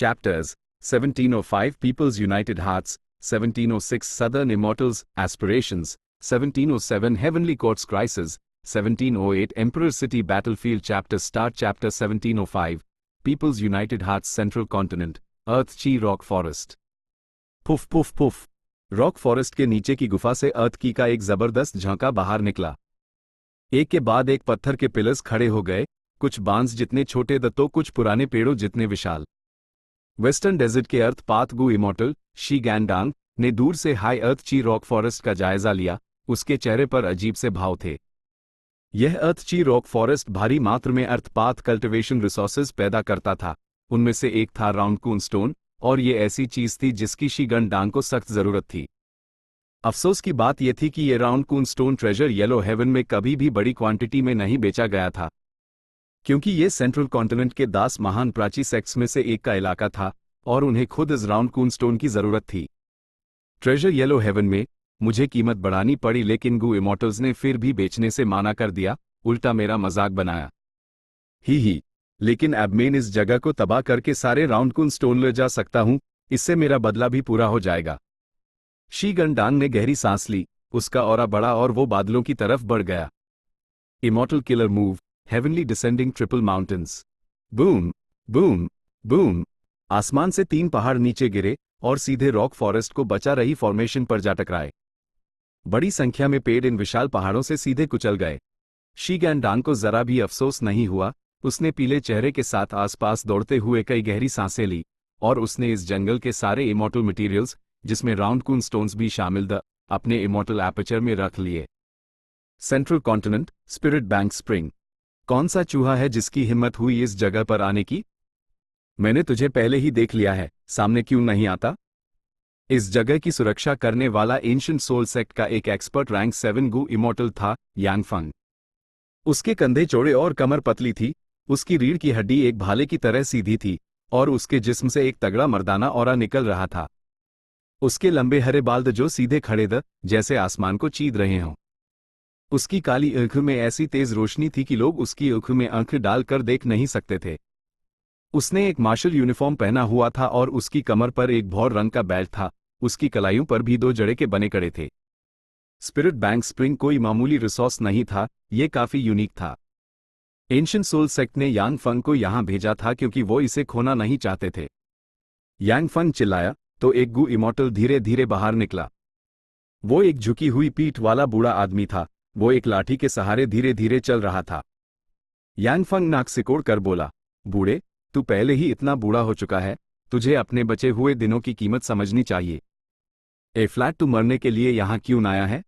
Chapters 1705 People's United Hearts, 1706 Southern Immortals, Aspirations, 1707 Heavenly Courts Crisis, 1708 Emperor City Battlefield. Chapter Start. Chapter 1705 People's United Hearts, Central Continent, Earth Chi Rock Forest. Puff puff puff. Rock forest के नीचे की गुफा से अर्थ की का एक जबरदस्त झांका बाहर निकला। एक के बाद एक पत्थर के पिलर्स खड़े हो गए, कुछ बांस जितने छोटे तो कुछ पुराने पेड़ों जितने विशाल। वेस्टर्न डेजर्ट के अर्थ पाथ गु इमॉर्टल शी गैंडांग ने दूर से हाई अर्थ ची रॉक फॉरेस्ट का जायजा लिया। उसके चेहरे पर अजीब से भाव थे। यह अर्थ ची रॉक फॉरेस्ट भारी मात्रा में अर्थ पाथ कल्टिवेशन रिसोर्सेज पैदा करता था। उनमें से एक था राउंड कून स्टोन, और ये ऐसी चीज थी जिसकी शी गैंडांग को सख्त जरूरत थी। अफसोस की बात यह थी कि यह राउंड कून स्टोन ट्रेजर येलो हेवन में कभी भी बड़ी क्वांटिटी में नहीं बेचा गया था, क्योंकि ये सेंट्रल कॉन्टिनेंट के 10 महान प्राची सेक्ट्स में से एक का इलाका था और उन्हें खुद इस राउंड कून स्टोन की जरूरत थी। ट्रेजर येलो हेवन में मुझे कीमत बढ़ानी पड़ी, लेकिन गु इमॉर्टल्स ने फिर भी बेचने से माना कर दिया, उल्टा मेरा मजाक बनाया। ही लेकिन अब मैं इस जगह को तबाह करके सारे राउंड कून स्टोन ले जा सकता हूं, इससे मेरा बदला भी पूरा हो जाएगा। शी गैंडांग ने गहरी सांस ली, उसका ऑरा बढ़ा और वो बादलों की तरफ बढ़ गया। Immortal killer move, heavenly descending triple mountains. Boom boom boom. आसमान से 3 पहाड़ नीचे गिरे और सीधे रॉक फॉरेस्ट को बचा रही फॉर्मेशन पर जा टकराए। बड़ी संख्या में पेड़ इन विशाल पहाड़ों से सीधे कुचल गए। शी गैंडांग को जरा भी अफसोस नहीं हुआ। उसने पीले चेहरे के साथ आसपास दौड़ते हुए कई गहरी सांसें ली और उसने इस जंगल के सारे इमॉर्टल मटेरियल्स, जिसमें राउंड कून स्टोन्स भी शामिल थे, अपने इमॉर्टल एपर्चर में रख लिए। Central continent, spirit bank spring. कौन सा चूहा है जिसकी हिम्मत हुई इस जगह पर आने की? मैंने तुझे पहले ही देख लिया है, सामने क्यों नहीं आता? इस जगह की सुरक्षा करने वाला एंशिएंट सोल सेक्ट का एक एक्सपर्ट रैंक 7 गु इमॉर्टल था, यांगफंग। उसके कंधे चौड़े और कमर पतली थी। उसकी रीढ़ की हड्डी एक भाले की तरह सीधी थी और उसके जिस्म से एक तगड़ा मर्दाना ऑरा निकल रहा था। उसके लंबे हरे बाल जो सीधे खड़े थे, जैसे आसमान को चीर रहे हों। उसकी काली आंखों में ऐसी तेज रोशनी थी कि लोग उसकी आंखों में आंख डालकर देख नहीं सकते थे। उसने एक मार्शल यूनिफॉर्म पहना हुआ था और उसकी कमर पर एक भौर रंग का बेल्ट था। उसकी कलाइयों पर भी 2 जड़े के बने कड़े थे। स्पिरिट बैंक स्प्रिंग कोई मामूली रिसोर्स नहीं था, यह काफी यूनिक था। एंशिएंट सोल सेक्ट ने यांगफंग को यहां भेजा था क्योंकि वो इसे खोना नहीं चाहते थे। यांगफंग चिल्लाया तो एक गु इमॉर्टल धीरे धीरे बाहर निकला। वो एक झुकी हुई पीठ वाला बूढ़ा आदमी था। वो एक लाठी के सहारे धीरे धीरे चल रहा था। यांगफंग नाक सिकोड़ कर बोला, बूढ़े, तू पहले ही इतना बूढ़ा हो चुका है, तुझे अपने बचे हुए दिनों की कीमत समझनी चाहिए। ए फ्लैट, तू मरने के लिए यहां क्यों आया है?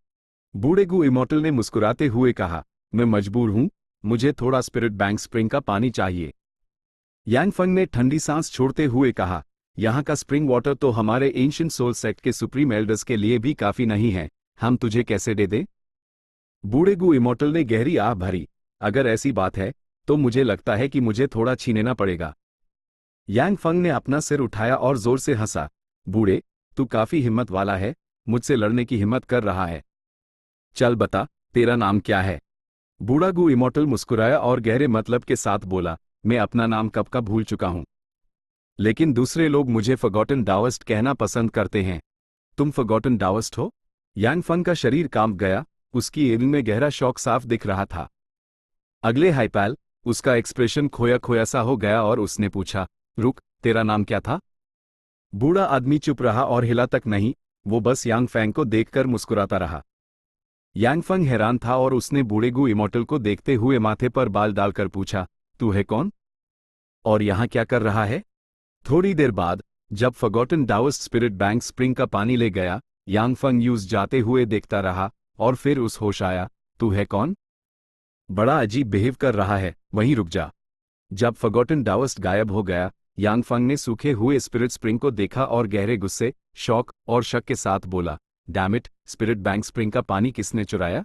बूढ़े गु इमॉर्टल ने मुस्कुराते हुए कहा, मैं मजबूर हूं, मुझे थोड़ा स्पिरिट बैंक स्प्रिंग का पानी चाहिए। यांगफंग ने ठंडी सांस छोड़ते हुए कहा, यहाँ का स्प्रिंग वाटर तो हमारे एंशिएंट सोल सेक्ट के सुप्रीम एल्डर्स के लिए भी काफी नहीं है, हम तुझे कैसे दे दें? बूढ़े गु इमॉर्टल ने गहरी आह भरी, अगर ऐसी बात है तो मुझे लगता है कि मुझे थोड़ा छीनना पड़ेगा। यांगफंग ने अपना सिर उठाया और जोर से हंसा, बूढ़े, तू काफी हिम्मत वाला है, मुझसे लड़ने की हिम्मत कर रहा है। चल बता, तेरा नाम क्या है? बूढ़ा गु इमॉर्टल मुस्कुराया और गहरे मतलब के साथ बोला, मैं अपना नाम कब का भूल चुका हूं, लेकिन दूसरे लोग मुझे फॉरगॉटन डाओइस्ट कहना पसंद करते हैं। तुम फॉरगॉटन डाओइस्ट हो? यांगफंग का शरीर कांप गया। उसकी एविंग में गहरा शौक साफ दिख रहा था। अगले हाइपैल, उसका एक्सप्रेशन खोया खोया सा हो गया और उसने पूछा, रुक, तेरा नाम क्या था? बूढ़ा आदमी चुप रहा और हिला तक नहीं, वो बस यांगफंग को देखकर मुस्कुराता रहा। यांगफंग हैरान था और उसने बूढ़े गु इमॉर्टल को देखते हुए माथे पर बाल डालकर पूछा, तू है कौन और यहां क्या कर रहा है? थोड़ी देर बाद, जब फॉरगॉटन डाओइस्ट स्पिरिट बैंक स्प्रिंग का पानी ले गया, यांगफंग यूज जाते हुए देखता रहा और फिर उस होश आया, तू है कौन? बड़ा अजीब बिहेव कर रहा है, वहीं रुक जा। जब फॉरगॉटन डाओइस्ट गायब हो गया, यांगफंग ने सूखे हुए स्पिरिट स्प्रिंग को देखा और गहरे गुस्से, शौक और शक के साथ बोला, damn it, spirit bank spring का पानी किसने चुराया?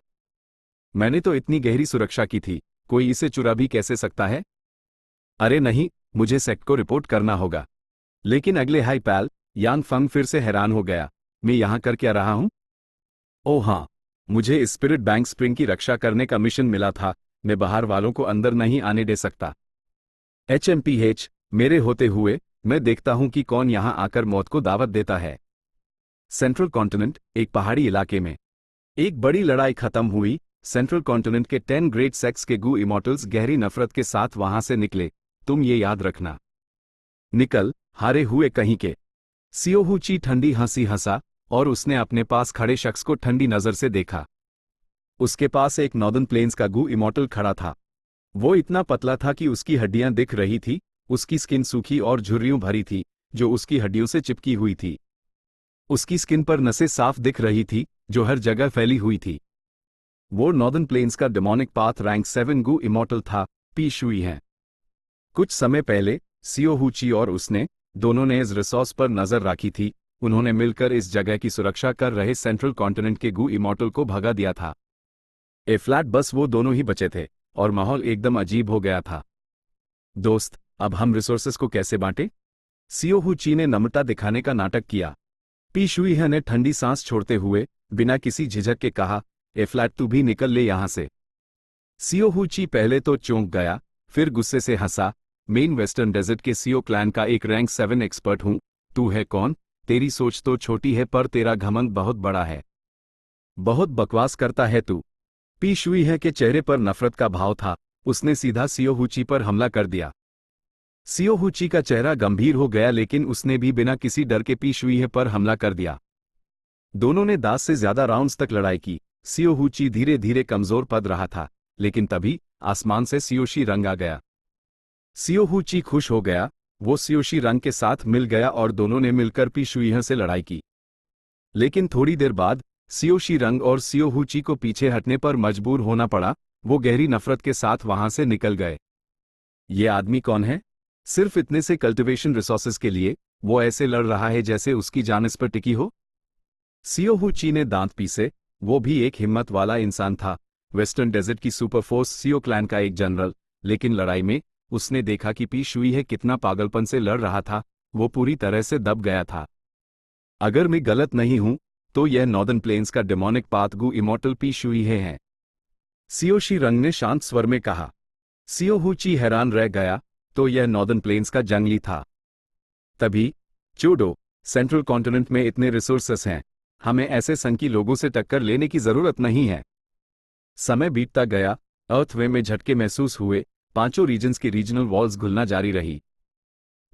मैंने तो इतनी गहरी सुरक्षा की थी, कोई इसे चुरा भी कैसे सकता है? अरे नहीं, मुझे सेक्ट को रिपोर्ट करना होगा। लेकिन अगले हाई पैल, यांगफंग फिर से हैरान हो गया, मैं यहां कर क्या रहा हूं? ओह हाँ, मुझे इस स्पिरिट बैंक स्प्रिंग की रक्षा करने का मिशन मिला था, मैं बाहर वालों को अंदर नहीं आने दे सकता। HMPH, मेरे होते हुए मैं देखता हूं कि कौन यहां आकर मौत को दावत देता है। सेंट्रल कॉन्टिनेंट, एक पहाड़ी इलाके में एक बड़ी लड़ाई खत्म हुई। सेंट्रल कॉन्टिनेंट के 10 ग्रेट सेक्स के गू इमॉर्टल्स गहरी नफरत के साथ वहां से निकले। तुम ये याद रखना। निकल, हारे हुए कहीं के। सियोहूची ठंडी हंसी हंसा और उसने अपने पास खड़े शख्स को ठंडी नजर से देखा। उसके पास एक नॉर्दर्न प्लेन्स का गू इमॉर्टल खड़ा था। वो इतना पतला था कि उसकी हड्डियां दिख रही थी। उसकी स्किन सूखी और झुर्रियों भरी थी जो उसकी हड्डियों से चिपकी हुई थी। उसकी स्किन पर नसें साफ दिख रही थी जो हर जगह फैली हुई थी। वो नॉर्दर्न प्लेन्स का डेमोनिक पाथ रैंक 7 गू इमॉर्टल था, पी शुई है। कुछ समय पहले सियोहूची और उसने दोनों ने इस रिसोर्स पर नजर रखी थी। उन्होंने मिलकर इस जगह की सुरक्षा कर रहे सेंट्रल कॉन्टिनेंट के गू इमॉर्टल को भगा दिया था। ए फ्लैट बस वो दोनों ही बचे थे और माहौल एकदम अजीब हो गया था। दोस्त, अब हम रिसोर्सेस को कैसे बांटे? सियोहूची ने नम्रता दिखाने का नाटक किया। पी शुई ने ठंडी सांस छोड़ते हुए बिना किसी झिझक के कहा, ए फ्लैट तू भी निकल ले यहां से। सियोहूची पहले तो चौंक गया, फिर गुस्से से हंसा। मेन वेस्टर्न डेजर्ट के सियो क्लैन का एक रैंक 7 एक्सपर्ट हूं। तू है कौन? तेरी सोच तो छोटी है पर तेरा घमंड बहुत बड़ा है। बहुत बकवास करता है तू। पी शुई के चेहरे पर नफरत का भाव था। उसने सीधा सियोहूची पर हमला कर दिया। सियोहूची का चेहरा गंभीर हो गया लेकिन उसने भी बिना किसी डर के पी शुई पर हमला कर दिया। दोनों ने 10 से ज्यादा राउंड्स तक लड़ाई की। सियोहूची धीरे धीरे कमजोर पड़ रहा था, लेकिन तभी आसमान से सियोशी रंग आ गया। सियोहूची खुश हो गया। वो सियोशी रंग के साथ मिल गया और दोनों ने मिलकर पी शुई से लड़ाई की। लेकिन थोड़ी देर बाद सियोशी रंग और सियोहूची को पीछे हटने पर मजबूर होना पड़ा। वो गहरी नफरत के साथ वहां से निकल गए। ये आदमी कौन है? सिर्फ इतने से कल्टिवेशन रिसोर्सेज के लिए वो ऐसे लड़ रहा है जैसे उसकी जान इस पर टिकी हो। सियोहूची ने दांत पीसे। वो भी एक हिम्मत वाला इंसान था, वेस्टर्न डेजर्ट की सुपरफोर्स सियो क्लैन का एक जनरल। लेकिन लड़ाई में उसने देखा कि पी शुई कितना पागलपन से लड़ रहा था। वो पूरी तरह से दब गया था। अगर मैं गलत नहीं हूं तो यह नॉर्दर्न प्लेन्स का डेमोनिक पाथ गू इमॉर्टल पी शुई है। सियोशी रंग ने शांत स्वर में कहा। सियोहूची हैरान रह गया, तो यह नॉर्दर्न प्लेन्स का जंगली था। तभी, चोडो, सेंट्रल कॉन्टिनेंट में इतने रिसोर्सेस हैं, हमें ऐसे संकी लोगों से टक्कर लेने की जरूरत नहीं है। समय बीतता गया, अर्थवे में झटके महसूस हुए। पांचों रीजन्स की रीजनल वॉल्स घुलना जारी रही।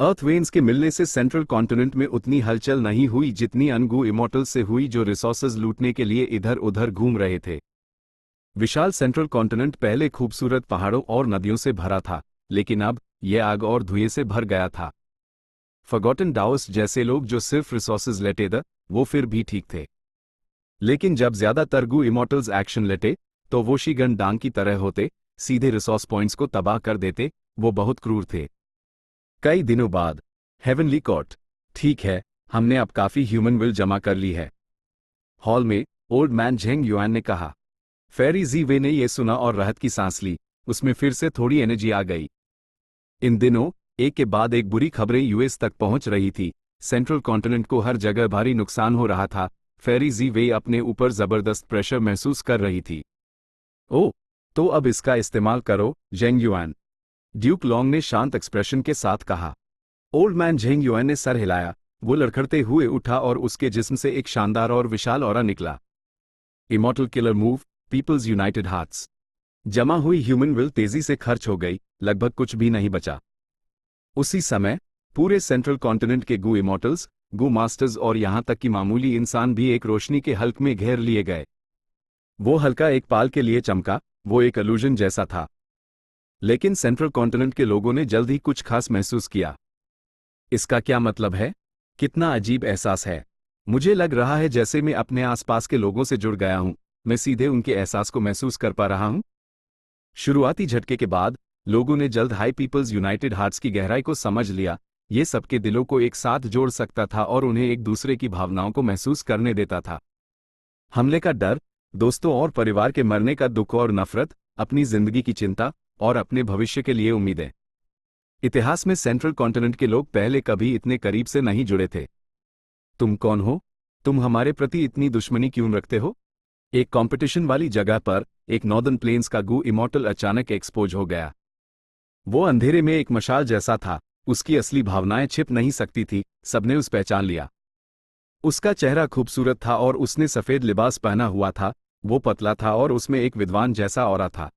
अर्थवेन्स के मिलने से सेंट्रल कॉन्टिनेंट में उतनी हलचल नहीं हुई जितनी अनगू इमॉर्टल्स से हुई जो रिसोर्सेज लूटने के लिए इधर उधर घूम रहे थे। विशाल सेंट्रल कॉन्टिनेंट पहले खूबसूरत पहाड़ों और नदियों से भरा था, लेकिन अब यह आग और धुएं से भर गया था। फॉरगॉटन डाओस जैसे लोग जो सिर्फ रिसोर्सेज लेते थे, वो फिर भी ठीक थे। लेकिन जब ज्यादातर गू इमॉर्टल्स एक्शन लेते तो वो शीगन डांग की तरह होते, सीधे रिसोर्स पॉइंट्स को तबाह कर देते। वो बहुत क्रूर थे। कई दिनों बाद, हेवनली कोर्ट, ठीक है, हमने अब काफी ह्यूमन विल जमा कर ली है, हॉल में ओल्ड मैन झेंग युआन ने कहा। फेरी जी वे ने यह सुना और राहत की सांस ली। उसमें फिर से थोड़ी एनर्जी आ गई। इन दिनों एक के बाद एक बुरी खबरें यूएस तक पहुंच रही थी। सेंट्रल कॉन्टिनेंट को हर जगह भारी नुकसान हो रहा था। फेरी जी वे अपने ऊपर जबरदस्त प्रेशर महसूस कर रही थी। ओह, तो अब इसका इस्तेमाल करो, झेंग युआन, ड्यूक लॉन्ग ने शांत एक्सप्रेशन के साथ कहा। ओल्ड मैन झेंग युआन ने सर हिलाया। वो लड़खड़ते हुए उठा और उसके जिस्म से एक शानदार और विशाल ऑरा निकला। Immortal killer move, people's united hearts. जमा हुई ह्यूमन विल तेजी से खर्च हो गई, लगभग कुछ भी नहीं बचा। उसी समय पूरे सेंट्रल कॉन्टिनेंट के गू इमॉर्टल्स, गू मास्टर्स और यहां तक कि मामूली इंसान भी एक रोशनी के हल्क में घेर लिए गए। वो हल्का एक पाल के लिए चमका, वो एक इल्यूजन जैसा था। लेकिन सेंट्रल कॉन्टिनेंट के लोगों ने जल्द ही कुछ खास महसूस किया। इसका क्या मतलब है? कितना अजीब एहसास है। मुझे लग रहा है जैसे मैं अपने आसपास के लोगों से जुड़ गया हूं। मैं सीधे उनके एहसास को महसूस कर पा रहा हूं। शुरुआती झटके के बाद लोगों ने जल्द हाई पीपल्स यूनाइटेड हार्ट्स की गहराई को समझ लिया। ये सबके दिलों को एक साथ जोड़ सकता था और उन्हें एक दूसरे की भावनाओं को महसूस करने देता था। हमले का डर, दोस्तों और परिवार के मरने का दुख और नफरत, अपनी जिंदगी की चिंता और अपने भविष्य के लिए उम्मीदें। इतिहास में सेंट्रल कॉन्टिनेंट के लोग पहले कभी इतने करीब से नहीं जुड़े थे। तुम कौन हो? तुम हमारे प्रति इतनी दुश्मनी क्यों रखते हो? एक कंपटीशन वाली जगह पर एक नॉर्दर्न प्लेन्स का गू इमॉर्टल अचानक एक्सपोज हो गया। वो अंधेरे में एक मशाल जैसा था, उसकी असली भावनाएं छिप नहीं सकती थी, सबने उस पहचान लिया। उसका चेहरा खूबसूरत था और उसने सफेद लिबास पहना हुआ था, वो पतला था और उसमें एक विद्वान जैसा ऑरा था।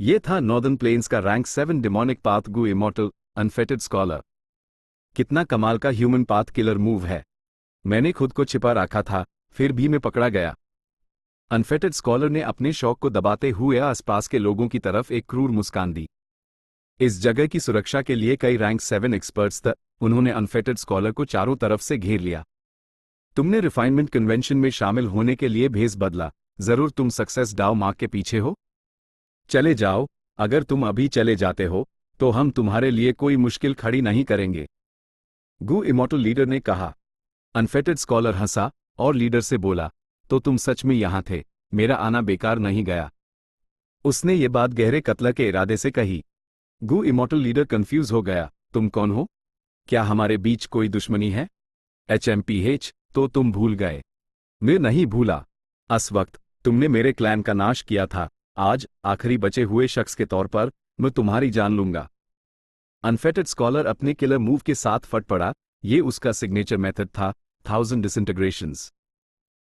ये था नॉर्दर्न प्लेन्स का रैंक 7 डिमोनिक पाथ गू इमॉर्टल अनफेटेड स्कॉलर। कितना कमाल का ह्यूमन पाथ किलर मूव है। मैंने खुद को छिपा रखा था, फिर भी मैं पकड़ा गया। अनफेटेड स्कॉलर ने अपने शौक को दबाते हुए आसपास के लोगों की तरफ एक क्रूर मुस्कान दी। इस जगह की सुरक्षा के लिए कई रैंक 7 एक्सपर्ट्स थे, उन्होंने अनफेटेड स्कॉलर को चारों तरफ से घेर लिया। तुमने रिफाइनमेंट कन्वेंशन में शामिल होने के लिए भेस बदला, जरूर तुम सक्सेस डाउ मार्क के पीछे हो? चले जाओ, अगर तुम अभी चले जाते हो तो हम तुम्हारे लिए कोई मुश्किल खड़ी नहीं करेंगे, गू इमॉर्टल लीडर ने कहा। अनफेटेड स्कॉलर हंसा और लीडर से बोला, तो तुम सच में यहां थे, मेरा आना बेकार नहीं गया। उसने ये बात गहरे कत्ल के इरादे से कही। गू इमॉर्टल लीडर कंफ्यूज हो गया, तुम कौन हो? क्या हमारे बीच कोई दुश्मनी है? HMPH, तो तुम भूल गए। मैं नहीं भूला। इस वक्त तुमने मेरे क्लैन का नाश किया था, आज आखिरी बचे हुए शख्स के तौर पर मैं तुम्हारी जान लूंगा। अनफेटेड स्कॉलर अपने किलर मूव के साथ फट पड़ा, ये उसका सिग्नेचर मेथड था, 1000 डिसइंटीग्रेशंस।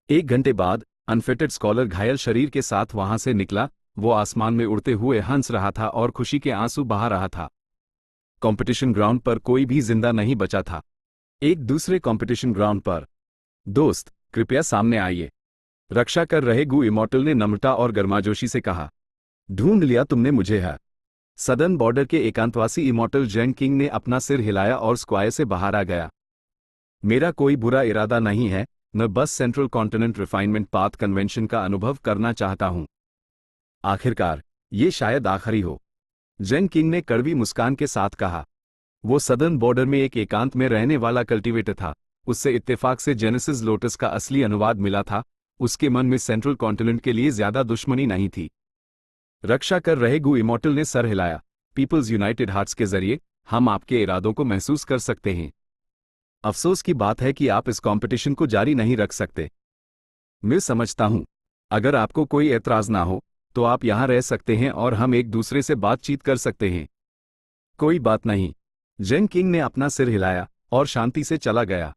1 घंटे बाद अनफिटेड स्कॉलर घायल शरीर के साथ वहां से निकला, वो आसमान में उड़ते हुए हंस रहा था और खुशी के आंसू बहा रहा था। कंपटीशन ग्राउंड पर कोई भी जिंदा नहीं बचा था। एक दूसरे कंपटीशन ग्राउंड पर, दोस्त कृपया सामने आइए, रक्षा कर रहे गू इमॉर्टल ने नम्रता और गर्माजोशी से कहा। ढूंढ लिया तुमने मुझे है। सदर्न बॉर्डर के एकांतवासी इमॉर्टल जेन किंग ने अपना सिर हिलाया और स्क्वायर से बाहर आ गया। मेरा कोई बुरा इरादा नहीं है, मैं बस central continent refinement path convention का अनुभव करना चाहता हूं। आखिरकार ये शायद आखिरी हो, जेन किंग ने कड़वी मुस्कान के साथ कहा। वो सदर्न बॉर्डर में एक एकांत में रहने वाला कल्टीवेटर था, उससे इत्तेफाक से जेनेसिस लोटस का असली अनुवाद मिला था, उसके मन में सेंट्रल कॉन्टिनेंट के लिए ज्यादा दुश्मनी नहीं थी। रक्षा कर रहे गू इमॉर्टल ने सर हिलाया। पीपल्स यूनाइटेड हार्ट्स के जरिए हम आपके इरादों को महसूस कर सकते हैं। अफसोस की बात है कि आप इस कंपटीशन को जारी नहीं रख सकते। मैं समझता हूं, अगर आपको कोई एतराज ना हो तो आप यहां रह सकते हैं और हम एक दूसरे से बातचीत कर सकते हैं। कोई बात नहीं, जेन किंग ने अपना सिर हिलाया और शांति से चला गया।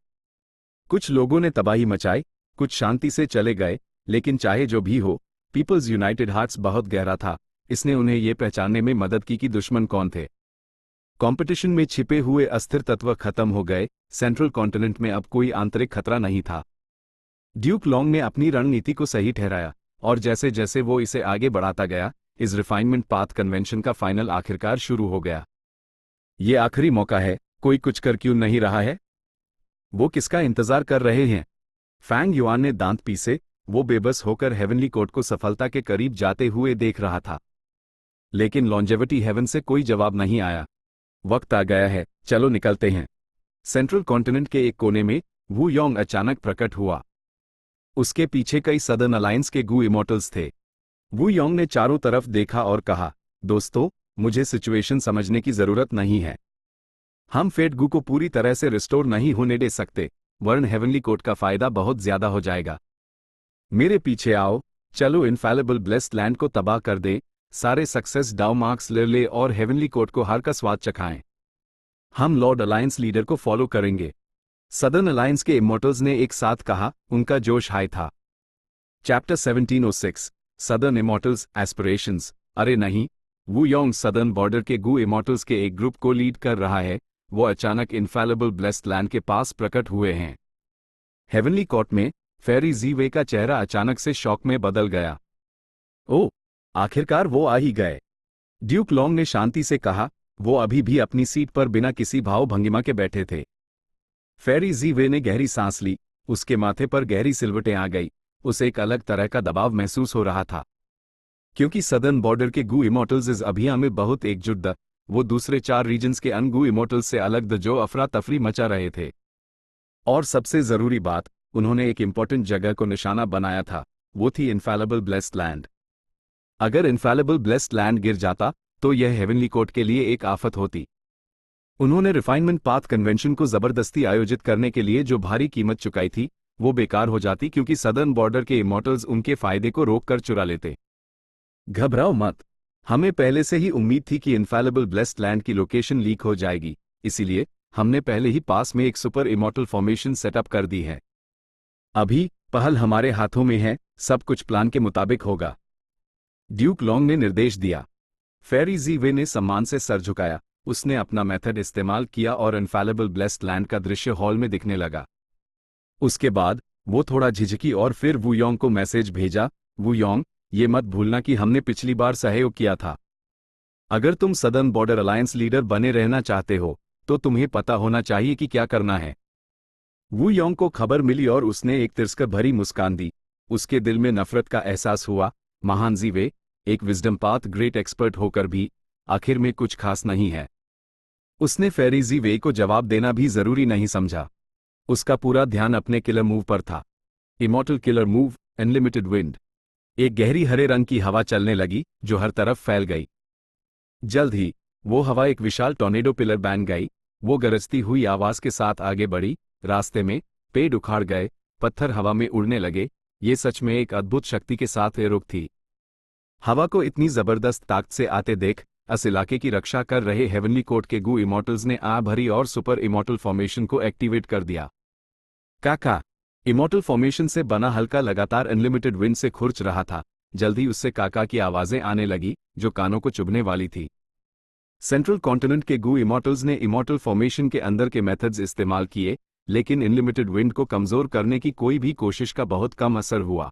कुछ लोगों ने तबाही मचाई, कुछ शांति से चले गए, लेकिन चाहे जो भी हो, पीपल्स यूनाइटेड हार्ट्स बहुत गहरा था, इसने उन्हें यह पहचानने में मदद की कि दुश्मन कौन थे। कंपटीशन में छिपे हुए अस्थिर तत्व खत्म हो गए, सेंट्रल कॉन्टिनेंट में अब कोई आंतरिक खतरा नहीं था। ड्यूक लॉन्ग ने अपनी रणनीति को सही ठहराया, और जैसे जैसे वो इसे आगे बढ़ाता गया, इस रिफाइनमेंट पाथ कन्वेंशन का फाइनल आखिरकार शुरू हो गया। ये आखिरी मौका है, कोई कुछ कर क्यों नहीं रहा है? वो किसका इंतजार कर रहे हैं? फैंग युआन ने दांत पीसे, वो बेबस होकर हेवनली कोर्ट को सफलता के करीब जाते हुए देख रहा था। लेकिन लॉन्जेविटी हेवन से कोई जवाब नहीं आया। वक्त आ गया है, चलो निकलते हैं। सेंट्रल कॉन्टिनेंट के एक कोने में वू योंग अचानक प्रकट हुआ। उसके पीछे कई सदर्न अलायंस के गू इमॉर्टल्स थे। वू योंग ने चारों तरफ देखा और कहा, दोस्तों, मुझे सिचुएशन समझने की जरूरत नहीं है। हम फेट गू को पूरी तरह से रिस्टोर नहीं होने दे सकते, वरन हेवनली कोर्ट का फायदा बहुत ज्यादा हो जाएगा। मेरे पीछे आओ, चलो इनफैलेबल ब्लेस्ड लैंड को तबाह कर दे, सारे सक्सेस डाउ मार्क्स ले ले और हेवनली कोर्ट को हार का स्वाद चखाएं। हम लॉर्ड अलायंस लीडर को फॉलो करेंगे, सदर्न अलायंस के इमॉर्टल्स ने एक साथ कहा, उनका जोश हाई था। Chapter 1706 southern immortals aspirations. अरे नहीं, वू योंग सदर्न बॉर्डर के गू इमॉर्टल्स के एक ग्रुप को लीड कर रहा है, वो अचानक इनफैलेबल ब्लेस्ड लैंड के पास प्रकट हुए हैं। हेवनली कोर्ट में फेरी जीवे का चेहरा अचानक से शॉक में बदल गया। ओह, आखिरकार वो आ ही गए, ड्यूक लॉन्ग ने शांति से कहा, वो अभी भी अपनी सीट पर बिना किसी भाव भंगिमा के बैठे थे। फेरी जीवे ने गहरी सांस ली, उसके माथे पर गहरी सिलवटें आ गई, उसे एक अलग तरह का दबाव महसूस हो रहा था। क्योंकि सदर्न बॉर्डर के गू इमॉर्टल्स इस अभियान में बहुत एकजुट द, वो दूसरे 4 रीजन्स के अन गू इमॉर्टल्स से अलग द जो अफरा तफरी मचा रहे थे। और सबसे जरूरी बात, उन्होंने एक इंपॉर्टेंट जगह को निशाना बनाया था, वो थी इनफैलेबल ब्लेस्ड लैंड। अगर इनफैलेबल ब्लेस्ड लैंड गिर जाता तो यह हेवनली कोर्ट के लिए एक आफत होती। उन्होंने रिफाइनमेंट पाथ कन्वेंशन को जबरदस्ती आयोजित करने के लिए जो भारी कीमत चुकाई थी, वो बेकार हो जाती क्योंकि सदर्न बॉर्डर के इमॉर्टल्स उनके फायदे को रोककर चुरा लेते। घबराओ मत, हमें पहले से ही उम्मीद थी कि इनफैलेबल ब्लेस्ड लैंड की लोकेशन लीक हो जाएगी, इसीलिए हमने पहले ही पास में एक सुपर इमॉर्टल फॉर्मेशन सेटअप कर दी है। अभी पहल हमारे हाथों में है, सब कुछ प्लान के मुताबिक होगा, ड्यूक लॉन्ग ने निर्देश दिया। फेरी जी वे ने सम्मान से सर झुकाया। उसने अपना मेथड इस्तेमाल किया और इनफैलेबल ब्लेस्ड लैंड का दृश्य हॉल में दिखने लगा। उसके बाद वो थोड़ा झिझकी और फिर वू योंग को मैसेज भेजा, वू योंग, ये मत भूलना कि हमने पिछली बार सहयोग किया था। अगर तुम सदर्न बॉर्डर अलायंस लीडर बने रहना चाहते हो तो तुम्हें पता होना चाहिए कि क्या करना है। वू योंग को खबर मिली और उसने एक तिरस्कार भरी मुस्कान दी। उसके दिल में नफरत का एहसास हुआ। महान जी वे, एक विजडम पाथ ग्रेट एक्सपर्ट होकर भी आखिर में कुछ खास नहीं है। उसने फेरी जी वे को जवाब देना भी जरूरी नहीं समझा। उसका पूरा ध्यान अपने किलर मूव पर था। Immortal killer move, unlimited wind. एक गहरी हरे रंग की हवा चलने लगी जो हर तरफ फैल गई। जल्द ही वो हवा एक विशाल टॉर्नेडो पिलर बन गई। वो गरजती हुई आवाज के साथ आगे बढ़ी। रास्ते में पेड़ उखाड़ गए, पत्थर हवा में उड़ने लगे। ये सच में एक अद्भुत शक्ति के साथ रुक थी। हवा को इतनी जबरदस्त ताकत से आते देख इस इलाके की रक्षा कर रहे हेवनली कोर्ट के गू इमॉर्टल्स ने आ भरी और सुपर इमॉर्टल फॉर्मेशन को एक्टिवेट कर दिया। काका इमॉर्टल फॉर्मेशन से बना हल्का लगातार अनलिमिटेड विंड से खुरच रहा था। जल्दी उससे काका की आवाजें आने लगी जो कानों को चुभने वाली थी। सेंट्रल कॉन्टिनेंट के गू इमॉर्टल्स ने इमॉर्टल फॉर्मेशन के अंदर के मेथड्स इस्तेमाल किए, लेकिन अनलिमिटेड विंड को कमजोर करने की कोई भी कोशिश का बहुत कम असर हुआ।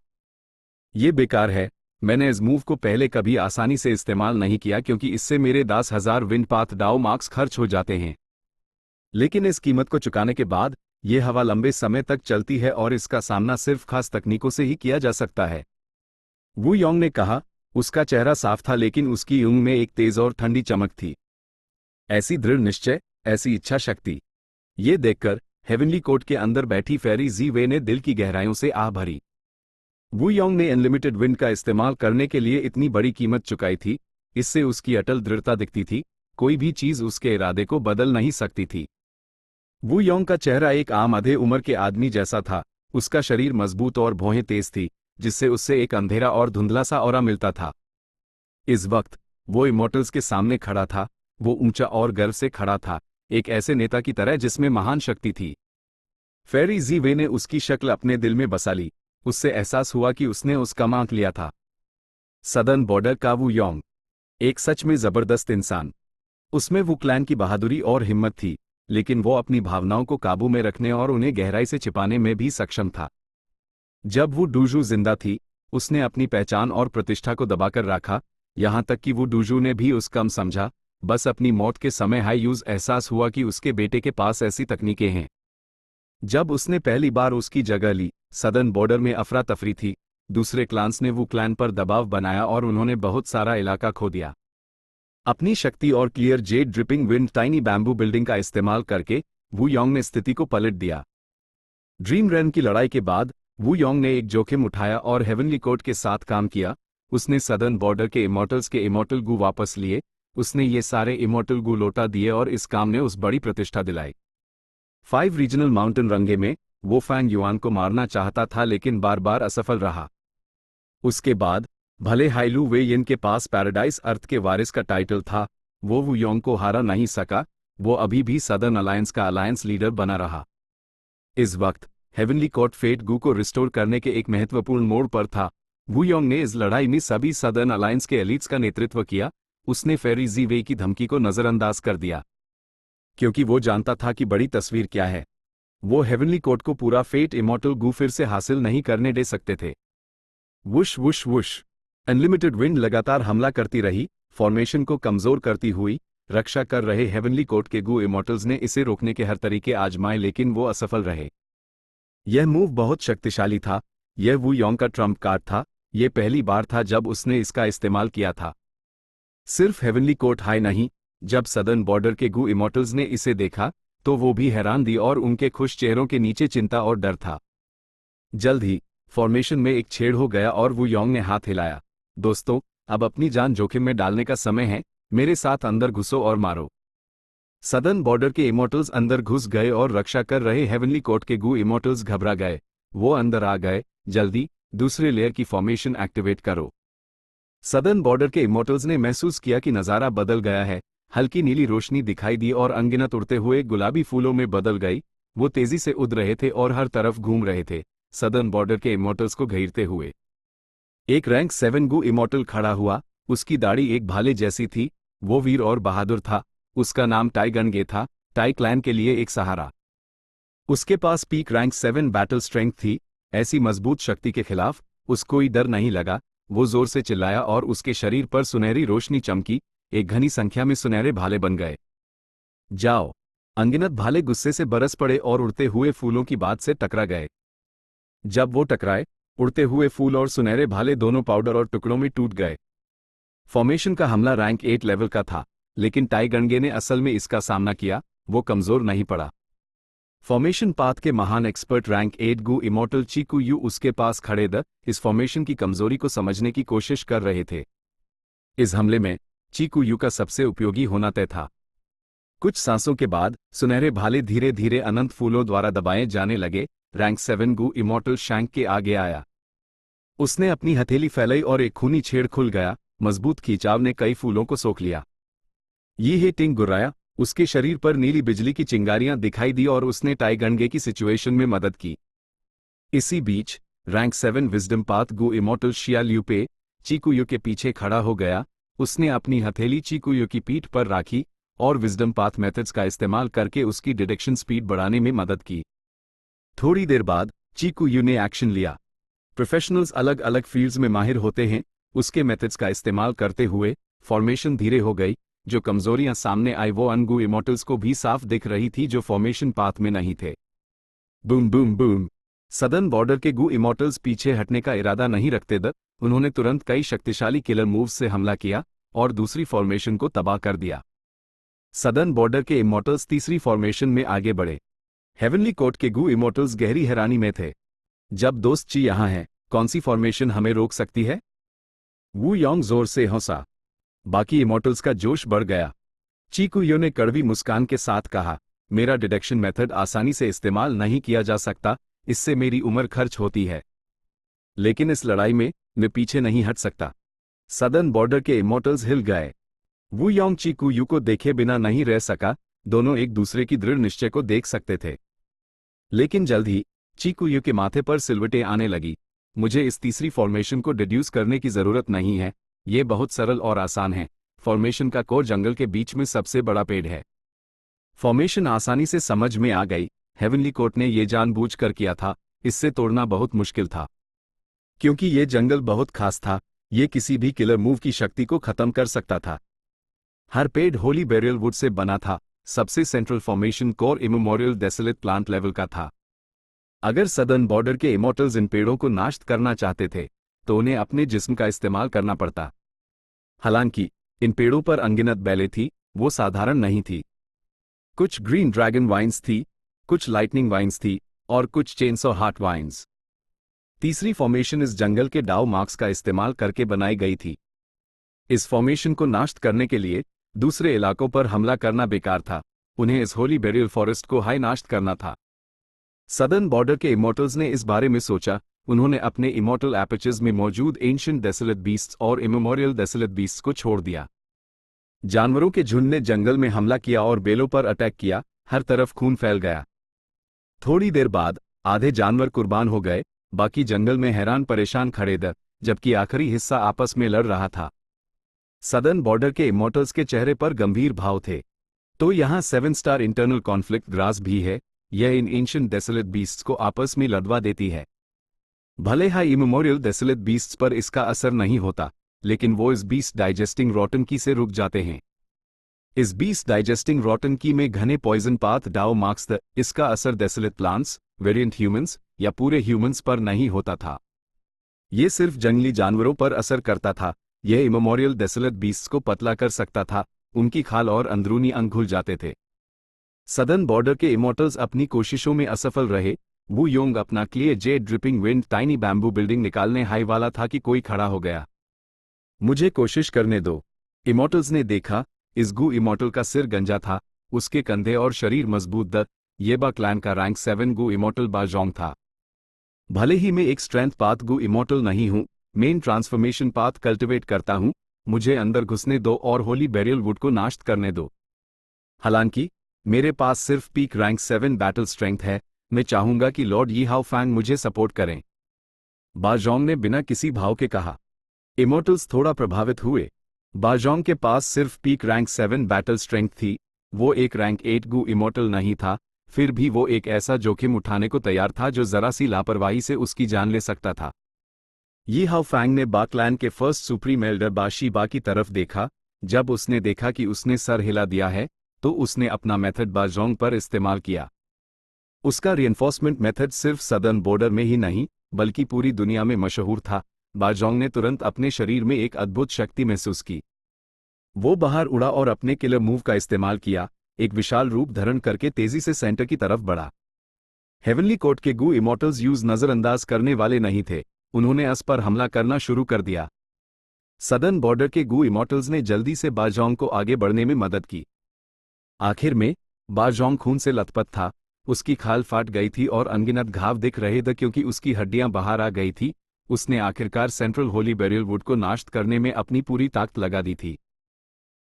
ये बेकार है। मैंने इस मूव को पहले कभी आसानी से इस्तेमाल नहीं किया क्योंकि इससे मेरे 10,000 विंड पाथ डाउ मार्क्स खर्च हो जाते हैं। लेकिन इस कीमत को चुकाने के बाद यह हवा लंबे समय तक चलती है और इसका सामना सिर्फ खास तकनीकों से ही किया जा सकता है। वू योंग ने कहा। उसका चेहरा साफ था लेकिन उसकी ऊँग में एक तेज और ठंडी चमक थी। ऐसी दृढ़ निश्चय, ऐसी इच्छा शक्ति। ये देखकर हेवनली कोर्ट के अंदर बैठी फेरी जी वे ने दिल की गहराइयों से आह भरी। वू योंग ने अनलिमिटेड विंड का इस्तेमाल करने के लिए इतनी बड़ी कीमत चुकाई थी। इससे उसकी अटल दृढ़ता दिखती थी। कोई भी चीज उसके इरादे को बदल नहीं सकती थी। वू योंग का चेहरा एक आम आधे उम्र के आदमी जैसा था। उसका शरीर मजबूत और भौहें तेज थी, जिससे उससे एक अंधेरा और धुंधला सा ऑरा मिलता था। इस वक्त वो इमॉर्टल्स के सामने खड़ा था। वो ऊंचा और गर्व से खड़ा था, एक ऐसे नेता की तरह जिसमें महान शक्ति थी। फेरी जी वे ने उसकी शक्ल अपने दिल में बसा ली। उससे एहसास हुआ कि उसने उसका आंक लिया था। सदर्न बॉर्डर का वू योंग, एक सच में जबरदस्त इंसान। उसमें वो क्लैन की बहादुरी और हिम्मत थी, लेकिन वो अपनी भावनाओं को काबू में रखने और उन्हें गहराई से छिपाने में भी सक्षम था। जब वो डूजू जिंदा थी, उसने अपनी पहचान और प्रतिष्ठा को दबाकर रखा, यहां तक कि वो डूजू ने भी उस कम समझा। बस अपनी मौत के समय हाई यूज एहसास हुआ कि उसके बेटे के पास ऐसी तकनीकें हैं। जब उसने पहली बार उसकी जगह ली, सदर्न बॉर्डर में अफरा तफरी थी। दूसरे क्लान्स ने वो क्लैन पर दबाव बनाया और उन्होंने बहुत सारा इलाका खो दिया। अपनी शक्ति और clear Z dripping wind tiny bamboo building का इस्तेमाल करके वू योंग ने स्थिति को पलट दिया। ड्रीम रन की लड़ाई के बाद वू योंग ने एक जोखिम उठाया और हेवनली कोर्ट के साथ काम किया। उसने सदर्न बॉर्डर के इमॉर्टल गू वापस लिए। उसने ये सारे इमॉर्टल गू लौटा दिए और इस काम ने उस बड़ी प्रतिष्ठा दिलाई। 5 रीजनल माउंटेन रंगे में वो फैंग युआन को मारना चाहता था लेकिन बार बार असफल रहा। उसके बाद भले हाइलू वे यिन के पास पैराडाइज अर्थ के वारिस का टाइटल था, वो वू योंग को हरा नहीं सका। वो अभी भी सदर्न अलायंस का अलायंस लीडर बना रहा। इस वक्त हेवनली कोर्ट फेट गू को रिस्टोर करने के एक महत्वपूर्ण मोड़ पर था। वू योंग ने इस लड़ाई में सभी सदर्न अलायंस के एलिट्स का नेतृत्व किया। उसने फेरी जी वे की धमकी को नजरअंदाज कर दिया, क्योंकि वो जानता था कि बड़ी तस्वीर क्या है। वो हेवनली कोर्ट को पूरा फेट इमॉर्टल गू फिर से हासिल नहीं करने दे सकते थे। Whoosh whoosh whoosh, unlimited wind लगातार हमला करती रही, फॉर्मेशन को कमजोर करती हुई। रक्षा कर रहे हेवनली कोर्ट के गू इमॉर्टल्स ने इसे रोकने के हर तरीके आजमाए लेकिन वो असफल रहे। यह मूव बहुत शक्तिशाली था। यह वू योंग का ट्रम्प कार्ड था। यह पहली बार था जब उसने इसका इस्तेमाल किया था। सिर्फ हेवनली कोर्ट हाई नहीं, जब सदर्न बॉर्डर के गू इमॉर्टल्स ने इसे देखा तो वो भी हैरान थी और उनके खुश चेहरों के नीचे चिंता और डर था। जल्द ही फॉर्मेशन में एक छेड़ हो गया और वू योंग ने हाथ हिलाया। दोस्तों, अब अपनी जान जोखिम में डालने का समय है। मेरे साथ अंदर घुसो और मारो। सदर्न बॉर्डर के इमॉर्टल्स अंदर घुस गए और रक्षा कर रहे हेवनली कोर्ट के गू इमॉर्टल्स घबरा गए। वो अंदर आ गए। जल्दी दूसरे लेयर की फॉर्मेशन एक्टिवेट करो। सदर्न बॉर्डर के इमॉर्टल्स ने महसूस किया कि नज़ारा बदल गया है। हल्की नीली रोशनी दिखाई दी और अनगिनत उड़ते हुए गुलाबी फूलों में बदल गई। वो तेजी से उड़ रहे थे और हर तरफ घूम रहे थे, सदर्न बॉर्डर के इमोर्टल्स को घेरते हुए। एक रैंक 7 गू इमोर्टल खड़ा हुआ। उसकी दाढ़ी एक भाले जैसी थी। वो वीर और बहादुर था। उसका नाम टाई गनगे था, टाई क्लैन के लिए एक सहारा। उसके पास पीक रैंक 7 बैटल स्ट्रेंथ थी। ऐसी मजबूत शक्ति के खिलाफ उसको कोई डर नहीं लगा। वो जोर से चिल्लाया और उसके शरीर पर सुनहरी रोशनी चमकी। एक घनी संख्या में सुनहरे भाले बन गए। जाओ! अनगिनत भाले गुस्से से बरस पड़े और उड़ते हुए फूलों की बात से टकरा गए। जब वो टकराए, उड़ते हुए फूल और सुनहरे भाले दोनों पाउडर और टुकड़ों में टूट गए। फॉर्मेशन का हमला रैंक 8 लेवल का था, लेकिन टाई गनगे ने असल में इसका सामना किया। वो कमजोर नहीं पड़ा। फॉर्मेशन पाथ के महान एक्सपर्ट रैंक 8 गू इमोर्टल चीकू यू उसके पास खड़े इस फॉर्मेशन की कमजोरी को समझने की कोशिश कर रहे थे। इस हमले में चीकू यू का सबसे उपयोगी होना तय था। कुछ सांसों के बाद सुनहरे भाले धीरे धीरे अनंत फूलों द्वारा दबाए जाने लगे। रैंक 7 गू इमोर्टल शैंक के आगे आया। उसने अपनी हथेली फैलाई और एक खूनी छेद खुल गया। मजबूत खींचाव ने कई फूलों को सोख लिया। ये ही टिंग गुर्राया। उसके शरीर पर नीली बिजली की चिंगारियां दिखाई दी और उसने टाई गनगे की सिचुएशन में मदद की। इसी बीच रैंक 7 विजडम पाथ गू इमोर्टल शिया ल्यूपे चीकुयू के पीछे खड़ा हो गया। उसने अपनी हथेली चीकुयू की पीठ पर राखी और विजडम पाथ मेथड्स का इस्तेमाल करके उसकी डिटेक्शन स्पीड बढ़ाने में मदद की। थोड़ी देर बाद चीकुयू ने एक्शन लिया। प्रोफेशनल्स अलग अलग फील्ड्स में माहिर होते हैं। उसके मेथड्स का इस्तेमाल करते हुए फॉर्मेशन धीरे हो गई। जो कमजोरियां सामने आई वो अनगू इमोर्टल्स को भी साफ दिख रही थी, जो फॉर्मेशन पाथ में नहीं थे। Boom boom boom! Southern border के गू इमोर्टल्स पीछे हटने का इरादा नहीं रखते उन्होंने तुरंत कई शक्तिशाली किलर मूव्स से हमला किया और दूसरी फॉर्मेशन को तबाह कर दिया। सदर्न बॉर्डर के इमोर्टल्स तीसरी फॉर्मेशन में आगे बढ़े। हेवनली कोर्ट के गू इमोर्टल्स गहरी हैरानी में थे। जब दोस्त ची यहां है, कौन सी फॉर्मेशन हमें रोक सकती है? वू योंग जोर से हंसा। बाकी इमोर्टल्स का जोश बढ़ गया। चीकुयो ने कड़वी मुस्कान के साथ कहा, मेरा डिटेक्शन मेथड आसानी से इस्तेमाल नहीं किया जा सकता, इससे मेरी उम्र खर्च होती है। लेकिन इस लड़ाई में मैं पीछे नहीं हट सकता। सदर्न बॉर्डर के इमोर्टल्स हिल गए। वू योंग चीकुयो को देखे बिना नहीं रह सका। दोनों एक दूसरे की दृढ़ निश्चय को देख सकते थे। लेकिन जल्द ही चीकुयो के माथे पर सिलवटें आने लगी। मुझे इस तीसरी फॉर्मेशन को डिड्यूस करने की जरूरत नहीं है। ये बहुत सरल और आसान है। फॉर्मेशन का कोर जंगल के बीच में सबसे बड़ा पेड़ है। फॉर्मेशन आसानी से समझ में आ गई। हेवनली कोर्ट ने यह जानबूझकर किया था। इससे तोड़ना बहुत मुश्किल था, क्योंकि ये जंगल बहुत खास था। ये किसी भी किलर मूव की शक्ति को खत्म कर सकता था। हर पेड़ होली बेरियल वुड से बना था। सबसे central formation core immemorial desolate plant level का था। अगर सदर्न बॉर्डर के इमोर्टल्स इन पेड़ों को नष्ट करना चाहते थे तो उन्हें अपने जिस्म का इस्तेमाल करना पड़ता। हालांकि इन पेड़ों पर अनगिनत बेलें थी, वो साधारण नहीं थी। कुछ ग्रीन ड्रैगन वाइन्स थी, कुछ लाइटनिंग वाइन्स थी और कुछ चेनसॉ हार्ट वाइन्स। तीसरी फॉर्मेशन इस जंगल के डाउ मार्क्स का इस्तेमाल करके बनाई गई थी। इस फॉर्मेशन को नष्ट करने के लिए दूसरे इलाकों पर हमला करना बेकार था। उन्हें इस होली बेरियल फॉरेस्ट को हाई नष्ट करना था। सदर्न बॉर्डर के इमोर्टल्स ने इस बारे में सोचा। उन्होंने अपने इमोर्टल एपर्चर्स में मौजूद एंशिएंट डेसोलेट बीस्ट्स और इमेमोरियल डेसोलेट बीस्ट्स को छोड़ दिया। जानवरों के झुंड ने जंगल में हमला किया और बेलों पर अटैक किया। हर तरफ खून फैल गया। थोड़ी देर बाद आधे जानवर कुर्बान हो गए। बाकी जंगल में हैरान परेशान खड़े जबकि आखिरी हिस्सा आपस में लड़ रहा था। सदर्न बॉर्डर के इमोर्टल्स के चेहरे पर गंभीर भाव थे। तो यहाँ 7 स्टार इंटरनल कॉन्फ्लिक्ट ग्रास भी है। यह इन एंशिएंट डेसोलेट बीस्ट्स को आपस में लड़वा देती है। भले ही इमेमोरियल डेसोलेट बीस्ट्स पर इसका असर नहीं होता, लेकिन वो इस बीस्ट डाइजेस्टिंग रॉटन की से रुक जाते हैं। इस बीस्ट डाइजेस्टिंग रॉटन की में घने पॉइजन पाथ डाउ मार्क्स इसका असर डेसोलेट प्लांट्स, वेरिएंट ह्यूमंस या पूरे ह्यूमंस पर नहीं होता था। ये सिर्फ जंगली जानवरों पर असर करता था। यह इमेमोरियल डेसोलेट बीस्ट्स को पतला कर सकता था। उनकी खाल और अंदरूनी अंग घुल जाते थे। सदर्न बॉर्डर के इमोर्टल्स अपनी कोशिशों में असफल रहे। वू योंग अपना clear Z dripping wind tiny bamboo building निकालने हाई वाला था कि कोई खड़ा हो गया। मुझे कोशिश करने दो। इमोर्टल्स ने देखा। इस गू इमोर्टल का सिर गंजा था। उसके कंधे और शरीर मजबूत ये बा क्लैन का रैंक 7 गू इमोर्टल बाजोंग था। भले ही मैं एक स्ट्रेंथ पाथ गू इमोर्टल नहीं हूं, मेन ट्रांसफॉर्मेशन पाथ कल्टिवेट करता हूं, मुझे अंदर घुसने दो और होली बेरियल वुड को नाश्त करने दो। हालांकि मेरे पास सिर्फ पीक रैंक 7 बैटल स्ट्रेंथ है, मैं चाहूंगा कि लॉर्ड यी हाउ फैंग मुझे सपोर्ट करें, बाजोंग ने बिना किसी भाव के कहा। इमोर्टल्स थोड़ा प्रभावित हुए। बाजोंग के पास सिर्फ पीक रैंक 7 बैटल स्ट्रेंथ थी, वो एक रैंक 8 गू इमोर्टल नहीं था, फिर भी वो एक ऐसा जोखिम उठाने को तैयार था जो जरा सी लापरवाही से उसकी जान ले सकता था। यी हाउ फैंग ने बाकलैंड के फर्स्ट सुप्रीम एल्डर बाशीबा की तरफ देखा। जब उसने देखा कि उसने सर हिला दिया है, तो उसने अपना मेथड बाजोंग पर इस्तेमाल किया। उसका रिइंफोर्समेंट मेथड सिर्फ सदर्न बॉर्डर में ही नहीं, बल्कि पूरी दुनिया में मशहूर था। बाजोंग ने तुरंत अपने शरीर में एक अद्भुत शक्ति महसूस की। वो बाहर उड़ा और अपने किलर मूव का इस्तेमाल किया, एक विशाल रूप धारण करके तेजी से सेंटर की तरफ बढ़ा। हेवनली कोर्ट के गू इमोर्टल्स यूज नजरअंदाज करने वाले नहीं थे, उन्होंने अस पर हमला करना शुरू कर दिया। सदर्न बॉर्डर के गू इमोर्टल्स ने जल्दी से बाजोंग को आगे बढ़ने में मदद की। आखिर में बाजोंग खून से लथपथ था, उसकी खाल फाट गई थी और अनगिनत घाव दिख रहे थे क्योंकि उसकी हड्डियां बाहर आ गई थी। उसने आखिरकार सेंट्रल होली बेरियल वुड को नाश्त करने में अपनी पूरी ताकत लगा दी थी।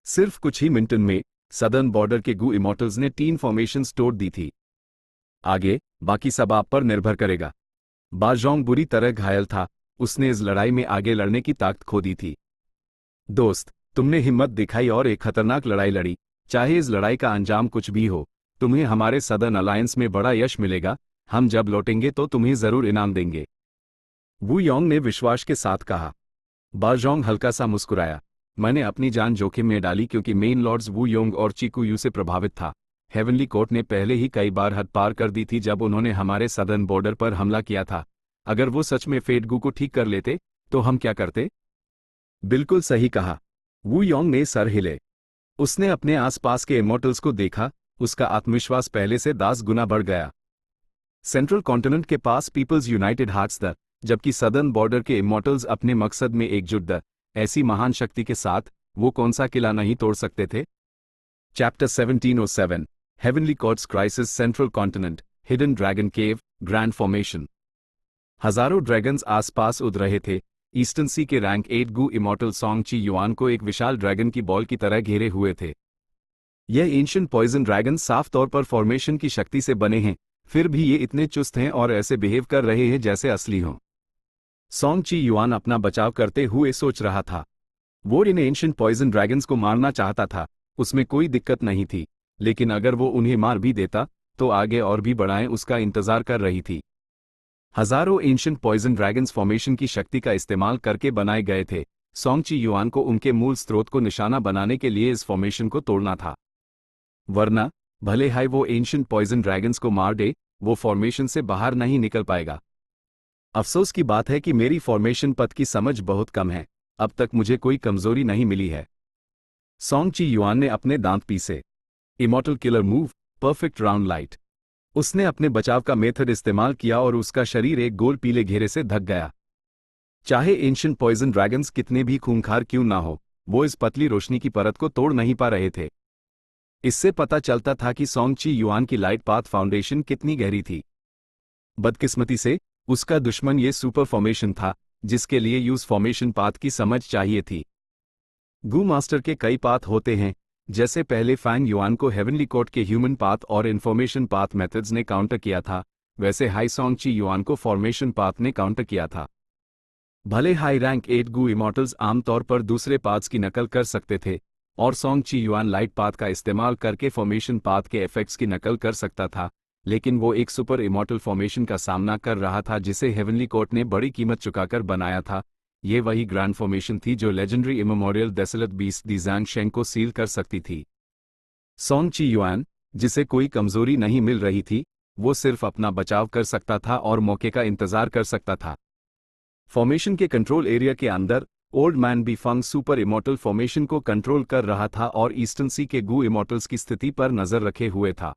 सिर्फ कुछ ही मिनटों में सदर्न बॉर्डर के गू इमोर्टल्स ने 3 फॉर्मेशंस तोड़ दी थी। आगे बाकी सब आप पर निर्भर करेगा। बाजोंग बुरी तरह घायल था, उसने इस लड़ाई में आगे लड़ने की ताकत खो दी थी। दोस्त, तुमने हिम्मत दिखाई और एक खतरनाक लड़ाई लड़ी, चाहे इस लड़ाई का अंजाम कुछ भी हो, तुम्हें हमारे सदर्न अलायंस में बड़ा यश मिलेगा। हम जब लौटेंगे तो तुम्हें जरूर इनाम देंगे, वू योंग ने विश्वास के साथ कहा। बाजोंग हल्का सा मुस्कुराया। मैंने अपनी जान जोखिम में डाली क्योंकि मेन लॉर्ड्स वू योंग और चिकुयू से प्रभावित था। हेवनली कोर्ट ने पहले ही कई बार हद पार कर दी थी जब उन्होंने हमारे सदर्न बॉर्डर पर हमला किया था। अगर वो सच में फेट गू को ठीक कर लेते तो हम क्या करते? बिल्कुल सही कहा। वू योंग ने सर हिले। उसने अपने आसपास के इमोर्टल्स को देखा, उसका आत्मविश्वास पहले से 10 गुना बढ़ गया। सेंट्रल कॉन्टिनेंट के पास पीपल्स यूनाइटेड हार्ट्स था, जबकि सदर्न बॉर्डर के इमोर्टल्स अपने मकसद में एकजुट थे। ऐसी महान शक्ति के साथ वो कौन सा किला नहीं तोड़ सकते थे? Chapter 1707 heavenly courts crisis central continent hidden dragon cave grand formation. हजारों ड्रैगन्स आसपास उड़ रहे थे। ईस्टर्न सी के rank 8 Gu immortal Song Qi Yuan को एक विशाल ड्रैगन की बॉल की तरह घेरे हुए थे। यह एंशिएंट पॉइजन ड्रैगन साफ तौर पर फॉर्मेशन की शक्ति से बने हैं, फिर भी ये इतने चुस्त हैं और ऐसे बिहेव कर रहे हैं जैसे असली हों। सोंग ची युआन अपना बचाव करते हुए सोच रहा था। वो इन एंशिएंट पॉइजन ड्रैगन्स को मारना चाहता था, उसमें कोई दिक्कत नहीं थी, लेकिन अगर वो उन्हें मार भी देता तो आगे और भी बढ़ाएं उसका इंतजार कर रही थी। हजारों एंशिएंट पॉइजन ड्रैगन्स फॉर्मेशन की शक्ति का इस्तेमाल करके बनाए गए थे। सोंग ची युआन को उनके मूल स्रोत को निशाना बनाने के लिए इस फॉर्मेशन को तोड़ना था, वरना भले ही वो एंशिएंट पॉइजन ड्रैगन्स को मार दे, वो फॉर्मेशन से बाहर नहीं निकल पाएगा। अफसोस की बात है कि मेरी फॉर्मेशन पथ की समझ बहुत कम है, अब तक मुझे कोई कमजोरी नहीं मिली है। सोंग ची युआन ने अपने दांत पीसे। Immortal killer move, perfect round light. उसने अपने बचाव का मेथड इस्तेमाल किया और उसका शरीर एक गोल पीले घेरे से ढक गया। चाहे एंशिएंट पॉइजन ड्रैगन्स कितने भी खूंखार क्यों ना हो, वो इस पतली रोशनी की परत को तोड़ नहीं पा रहे थे। इससे पता चलता था कि सोंग ची युआन की लाइट पाथ फाउंडेशन कितनी गहरी थी। बदकिस्मती से उसका दुश्मन ये सुपर फॉर्मेशन था, जिसके लिए यूज फॉर्मेशन पाथ की समझ चाहिए थी। गू मास्टर के कई पाथ होते हैं, जैसे पहले फैंग युआन को हेवनली कोर्ट के ह्यूमन पाथ और इन्फॉर्मेशन पाथ मेथड्स ने काउंटर किया था, वैसे हाई सोंग ची युआन को फॉर्मेशन पाथ ने काउंटर किया था। भले हाई रैंक 8 गू इमोर्टल्स आमतौर पर दूसरे पाथ्स की नकल कर सकते थे, और song Qi yuan light path का इस्तेमाल करके फॉर्मेशन पाथ के इफेक्ट्स की नकल कर सकता था, लेकिन वो एक सुपर इमोर्टल फॉर्मेशन का सामना कर रहा था जिसे हेवनली कोर्ट ने बड़ी कीमत चुकाकर बनाया था। ये वही ग्रैंड फॉर्मेशन थी जो लेजेंडरी इमेमोरियल डेसोलेट बीस्ट दी ज़ैंग को सील कर सकती थी। सोंग ची युआन, जिसे कोई कमजोरी नहीं मिल रही थी, वो सिर्फ अपना बचाव कर सकता था और मौके का इंतजार कर सकता था। फॉर्मेशन के कंट्रोल एरिया के अंदर old man Bi Feng super immortal formation को कंट्रोल कर रहा था और ईस्टर्न सी के गू इमोर्टल्स की स्थिति पर नजर रखे हुए था।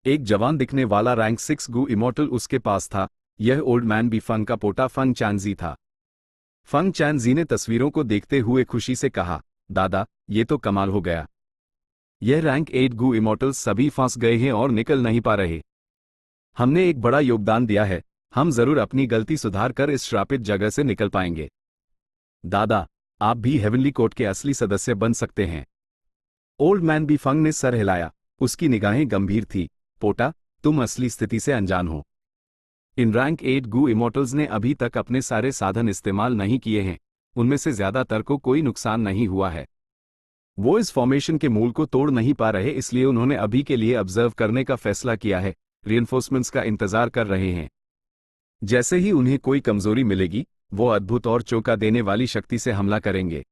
एक जवान दिखने वाला रैंक 6 गू इमोर्टल उसके पास था। यह ओल्ड मैन बी फंग का पोता फंग चैनजी था। फंग चैनजी ने तस्वीरों को देखते हुए खुशी से कहा, दादा, ये तो कमाल हो गया। यह रैंक 8 गू इमोर्टल्स सभी फंस गए हैं और निकल नहीं पा रहे। हमने एक बड़ा योगदान दिया है, हम जरूर अपनी गलती सुधार कर इस श्रापित जगह से निकल पाएंगे। दादा, आप भी हेवनली कोर्ट के असली सदस्य बन सकते हैं। ओल्ड मैन बी फंग ने सर हिलाया। उसकी निगाहें गंभीर थी। पोटा, तुम असली स्थिति से अनजान हो। इन रैंक 8 गू इमोर्टल्स ने अभी तक अपने सारे साधन इस्तेमाल नहीं किए हैं। उनमें से ज्यादातर को कोई नुकसान नहीं हुआ है। वो इस फॉर्मेशन के मूल को तोड़ नहीं पा रहे, इसलिए उन्होंने अभी के लिए ऑब्जर्व करने का फैसला किया है, रिइंफोर्समेंट्स का इंतजार कर रहे हैं। जैसे ही उन्हें कोई कमजोरी मिलेगी, वो अद्भुत और चौंका देने वाली शक्ति से हमला करेंगे।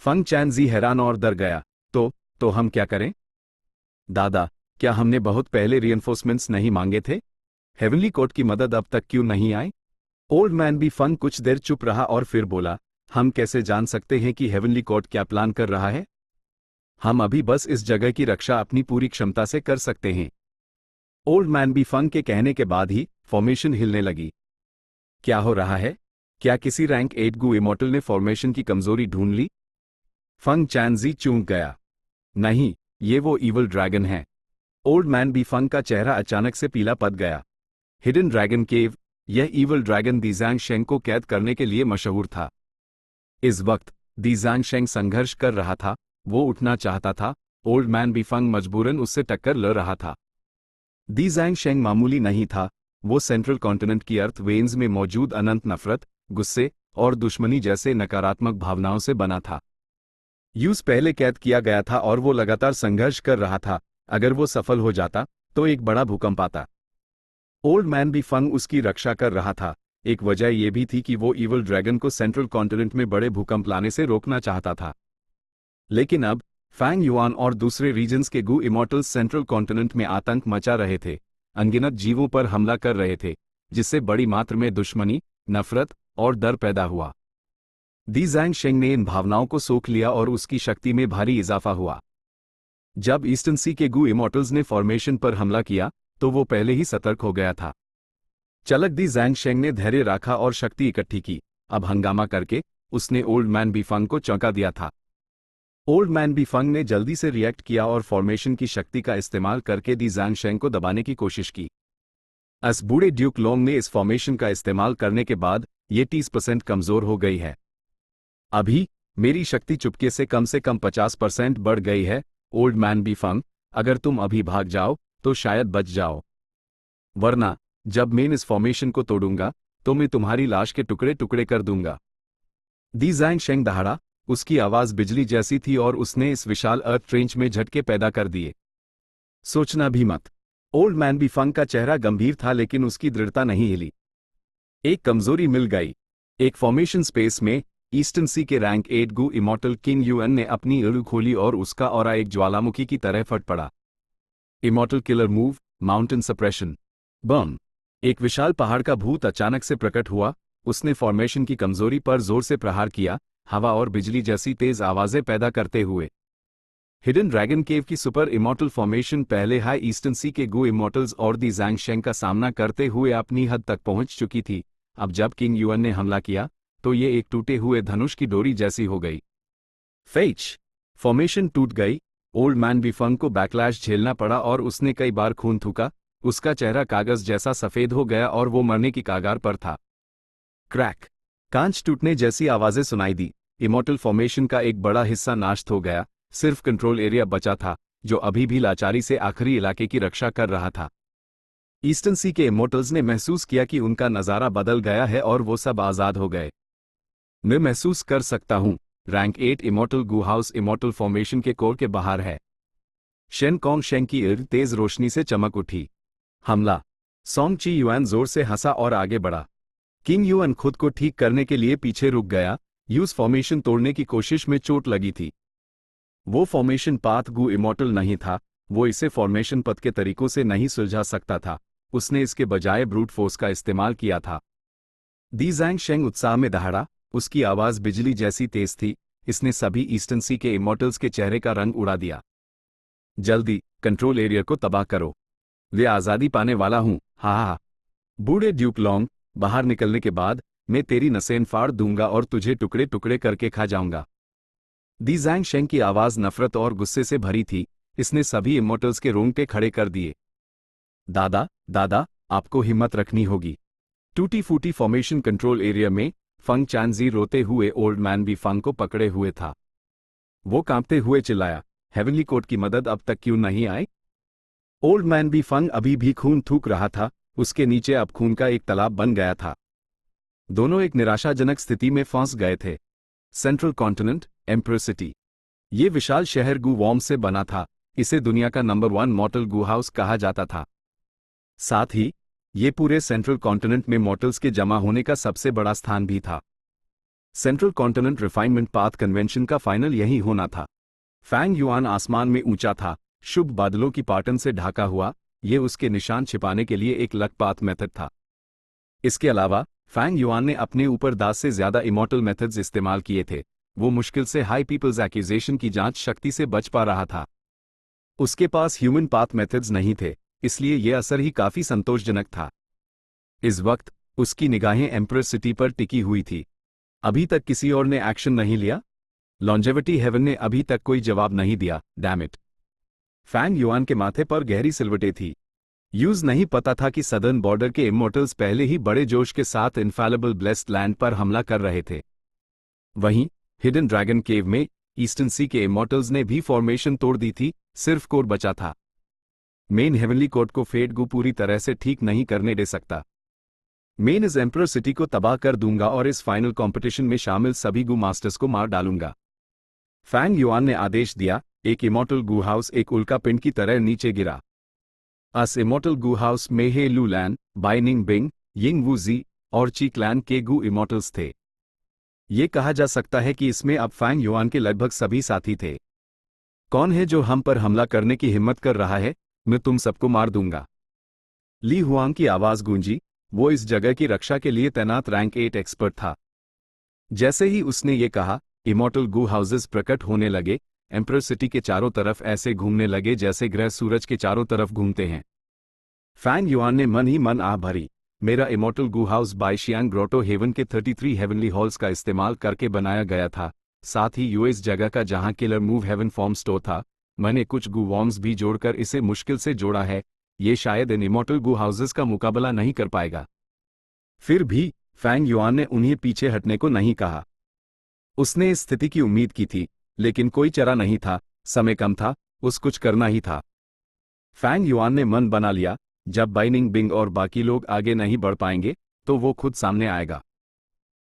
फंग चैनजी हैरान और डर गया। तो हम क्या करें? दादा, क्या हमने बहुत पहले रिइंफोर्समेंट्स नहीं मांगे थे? हेवनली कोर्ट की मदद अब तक क्यों नहीं आई? ओल्ड मैन बी फंग कुछ देर चुप रहा और फिर बोला, हम कैसे जान सकते हैं कि हेवनली कोर्ट क्या प्लान कर रहा है? हम अभी बस इस जगह की रक्षा अपनी पूरी क्षमता से कर सकते हैं। ओल्ड मैन बी फंग के कहने के बाद ही फॉर्मेशन हिलने लगी। क्या हो रहा है? क्या किसी रैंक 8 गू इमोर्टल ने फॉर्मेशन की कमजोरी ढूंढ ली? फंग चैनजी चूक गया। नहीं, ये वो इवल ड्रैगन है। ओल्ड मैन बी फंग का चेहरा अचानक से पीला पड़ गया। हिडन ड्रैगन केव, यह इवल ड्रैगन दी ज़ैंग को कैद करने के लिए मशहूर था। इस वक्त दी ज़ैंग संघर्ष कर रहा था। वो उठना चाहता था। ओल्ड मैन बी फंग मजबूरन उससे टक्कर ले रहा था। दी ज़ैंग मामूली नहीं था। वो सेंट्रल कॉन्टिनेंट की अर्थ वेन्स में मौजूद अनंत नफरत, गुस्से और दुश्मनी जैसे नकारात्मक भावनाओं से बना था। यूस पहले कैद किया गया था और वो लगातार संघर्ष कर रहा था। अगर वो सफल हो जाता तो एक बड़ा भूकंप आता। ओल्ड मैन बी फंग उसकी रक्षा कर रहा था। एक वजह यह भी थी कि वो इवल ड्रैगन को सेंट्रल कॉन्टिनेंट में बड़े भूकंप लाने से रोकना चाहता था। लेकिन अब फैंग युआन और दूसरे रीजन्स के गू इमोर्टल्स सेंट्रल कॉन्टिनेंट में आतंक मचा रहे थे, अनगिनत जीवों पर हमला कर रहे थे, जिससे बड़ी मात्रा में दुश्मनी, नफरत और डर पैदा हुआ। दी ज़ैंग ने इन भावनाओं को सोख लिया और उसकी शक्ति में भारी इजाफा हुआ। जब ईस्टर्न सी के गू इमोर्टल्स ने फॉर्मेशन पर हमला किया तो वो पहले ही सतर्क हो गया था। चलक दी ज़ैंग ने धैर्य रखा और शक्ति इकट्ठी की। अब हंगामा करके उसने ओल्ड मैन बी फंग को चौंका दिया था। ओल्ड मैन बी फंग ने जल्दी से रिएक्ट किया और फॉर्मेशन की शक्ति का इस्तेमाल करके दी ज़ैंग को दबाने की कोशिश की। इस बूढ़े ड्यूक लोंग ने इस फॉर्मेशन का इस्तेमाल करने के बाद ये 30% कमजोर हो गई है। अभी मेरी शक्ति चुपके से कम 50% बढ़ गई है। ओल्ड मैन बी फंग, अगर तुम अभी भाग जाओ तो शायद बच जाओ, वरना जब मैं इस फॉर्मेशन को तोड़ूंगा तो मैं तुम्हारी लाश के टुकड़े टुकड़े कर दूंगा। दी ज़ैंग दहाड़ा। उसकी आवाज बिजली जैसी थी और उसने इस विशाल अर्थ ट्रेंच में झटके पैदा कर दिए। सोचना भी मत। ओल्ड मैन बी फंग का चेहरा गंभीर था, लेकिन उसकी दृढ़ता नहीं हिली। एक कमजोरी मिल गई। एक फॉर्मेशन स्पेस में ईस्टर्न सी के rank 8 Gu immortal king UN ने अपनी इल्ड खोली और उसका ऑरा एक ज्वालामुखी की तरह फट पड़ा। Immortal killer move, mountain suppression, bomb. एक विशाल पहाड़ का भूत अचानक से प्रकट हुआ। उसने फॉर्मेशन की कमजोरी पर जोर से प्रहार किया, हवा और बिजली जैसी तेज आवाजें पैदा करते हुए। हिडन ड्रैगन केव की सुपर इमोर्टल फॉर्मेशन पहले हाई ईस्टर्न सी के गू इमोर्टल्स और दी ज़ैंग का सामना करते हुए अपनी हद तक पहुंच चुकी थी। अब जब किंग यूएन ने हमला किया तो ये एक टूटे हुए धनुष की डोरी जैसी हो गई। फेच। फॉर्मेशन टूट गई। ओल्ड मैन बी फंग को बैकलैश झेलना पड़ा और उसने कई बार खून थूका। उसका चेहरा कागज जैसा सफेद हो गया और वो मरने की कगार पर था। क्रैक। कांच टूटने जैसी आवाजें सुनाई दी। इमोर्टल फॉर्मेशन का एक बड़ा हिस्सा नाश हो गया। सिर्फ कंट्रोल एरिया बचा था, जो अभी भी लाचारी से आखिरी इलाके की रक्षा कर रहा था। ईस्टर्न सी के इमोर्टल्स ने महसूस किया कि उनका नज़ारा बदल गया है और वो सब आज़ाद हो गए। मैं महसूस कर सकता हूं। रैंक 8 इमोर्टल गू हाउस इमोर्टल फॉर्मेशन के कोर के बाहर है। शेन कॉन्ग शेंग की इर्द तेज रोशनी से चमक उठी। हमला। सोंग ची युआन जोर से हंसा और आगे बढ़ा। किंग युआन खुद को ठीक करने के लिए पीछे रुक गया। यूज फॉर्मेशन तोड़ने की कोशिश में चोट लगी थी। वो फॉर्मेशन पाथ गू इमोर्टल नहीं था। वो इसे फॉर्मेशन पथ के तरीकों से नहीं सुलझा सकता था। उसने इसके बजाय ब्रूट फोर्स का इस्तेमाल किया था। दी ज़ैंग उत्साह में दहाड़ा। उसकी आवाज बिजली जैसी तेज थी। इसने सभी ईस्टर्न सी के इमोर्टल्स के चेहरे का रंग उड़ा दिया। जल्दी कंट्रोल एरिया को तबाह करो। वे आज़ादी पाने वाला हूं। हा। बूढ़े ड्यूक लॉन्ग, बाहर निकलने के बाद मैं तेरी नसें फाड़ दूंगा और तुझे टुकड़े टुकड़े करके खा जाऊंगा। दी ज़ैंग की आवाज नफरत और गुस्से से भरी थी। इसने सभी इमोर्टल्स के रोंगटे खड़े कर दिए। दादा, आपको हिम्मत रखनी होगी। टूटी फूटी फॉर्मेशन कंट्रोल एरिया में फंग चांजी रोते हुए ओल्ड मैन बी फंग को पकड़े हुए था। वो कांपते हुए चिल्लाया, हेवनली कोर्ट की मदद अब तक क्यों नहीं आई? ओल्ड मैन बी फंग अभी भी खून थूक रहा था, उसके नीचे अब खून का एक तालाब बन गया था। दोनों एक निराशाजनक स्थिति में फंस गए थे। Central continent, emperor city. ये विशाल शहर गू वॉर्म से बना था, इसे दुनिया का नंबर 1 मॉर्टल गू हाउस कहा जाता था। साथ ही ये पूरे सेंट्रल कॉन्टिनेंट में मॉर्टल्स के जमा होने का सबसे बड़ा स्थान भी था। Central continent refinement path convention का फाइनल यही होना था। फैंग युआन आसमान में ऊंचा था, शुभ बादलों की पाटन से ढाका हुआ। ये उसके निशान छिपाने के लिए एक लक पाथ मेथड था। इसके अलावा फैंग युआन ने अपने ऊपर 10 से ज्यादा इमॉर्टल मेथड्स इस्तेमाल किए थे। वो मुश्किल से हाई पीपल्स एक्यूजेशन की जांच शक्ति से बच पा रहा था। उसके पास ह्यूमन पाथ मेथड्स नहीं थे, इसलिए यह असर ही काफी संतोषजनक था। इस वक्त उसकी निगाहें एम्परर सिटी पर टिकी हुई थी। अभी तक किसी और ने एक्शन नहीं लिया। लॉन्जेविटी हेवन ने अभी तक कोई जवाब नहीं दिया। Damn it. फैंग युआन के माथे पर गहरी सिलवटें थी। यूज नहीं पता था कि सदर्न बॉर्डर के इमॉर्टल्स पहले ही बड़े जोश के साथ इनफैलेबल ब्लेस्ड लैंड पर हमला कर रहे थे। वहीं हिडन ड्रैगन केव में ईस्टर्न सी के इमॉर्टल्स ने भी फॉर्मेशन तोड़ दी थी, सिर्फ कोर बचा था। मेन हेवनली कोर्ट को फेट गू पूरी तरह से ठीक नहीं करने दे सकता। मेन इस एम्परर सिटी को तबाह कर दूंगा और इस फाइनल कंपटीशन में शामिल सभी गू मास्टर्स को मार डालूंगा। फैंग युआन ने आदेश दिया। एक इमॉर्टल गू हाउस एक उल्का पिंड की तरह नीचे गिरा। अस इमॉर्टल गू हाउस में हे लू लैन, बाइनिंग बिंग, यिंग वू जी और ची क्लैन के गू इमॉर्टल्स थे। ये कहा जा सकता है कि इसमें अब फैंग युआन के लगभग सभी साथी थे। कौन है जो हम पर हमला करने की हिम्मत कर रहा है? मैं तुम सबको मार दूंगा। ली हुआंग की आवाज गूंजी। वो इस जगह की रक्षा के लिए तैनात रैंक 8 एक्सपर्ट था। जैसे ही उसने ये कहा, इमॉर्टल गू हाउसेस प्रकट होने लगे। एम्परर सिटी के चारों तरफ ऐसे घूमने लगे जैसे ग्रह सूरज के चारों तरफ घूमते हैं। फैंग युआन ने मन ही मन आह भरी। मेरा immortal Gu house बाइशियांग grotto haven के 33 हेवनली हॉल्स का इस्तेमाल करके बनाया गया था। साथ ही यूएस जगह का जहां killer move heaven form store था। मैंने कुछ गू वॉर्म्स भी जोड़कर इसे मुश्किल से जोड़ा है। ये शायद इन इमॉर्टल गू हाउसेस का मुकाबला नहीं कर पाएगा। फिर भी फैंग युआन ने उन्हें पीछे हटने को नहीं कहा। उसने इस स्थिति की उम्मीद की थी, लेकिन कोई चारा नहीं था। समय कम था, उस कुछ करना ही था। फैंग युआन ने मन बना लिया, जब बाइनिंग बिंग और बाकी लोग आगे नहीं बढ़ पाएंगे तो वो खुद सामने आएगा।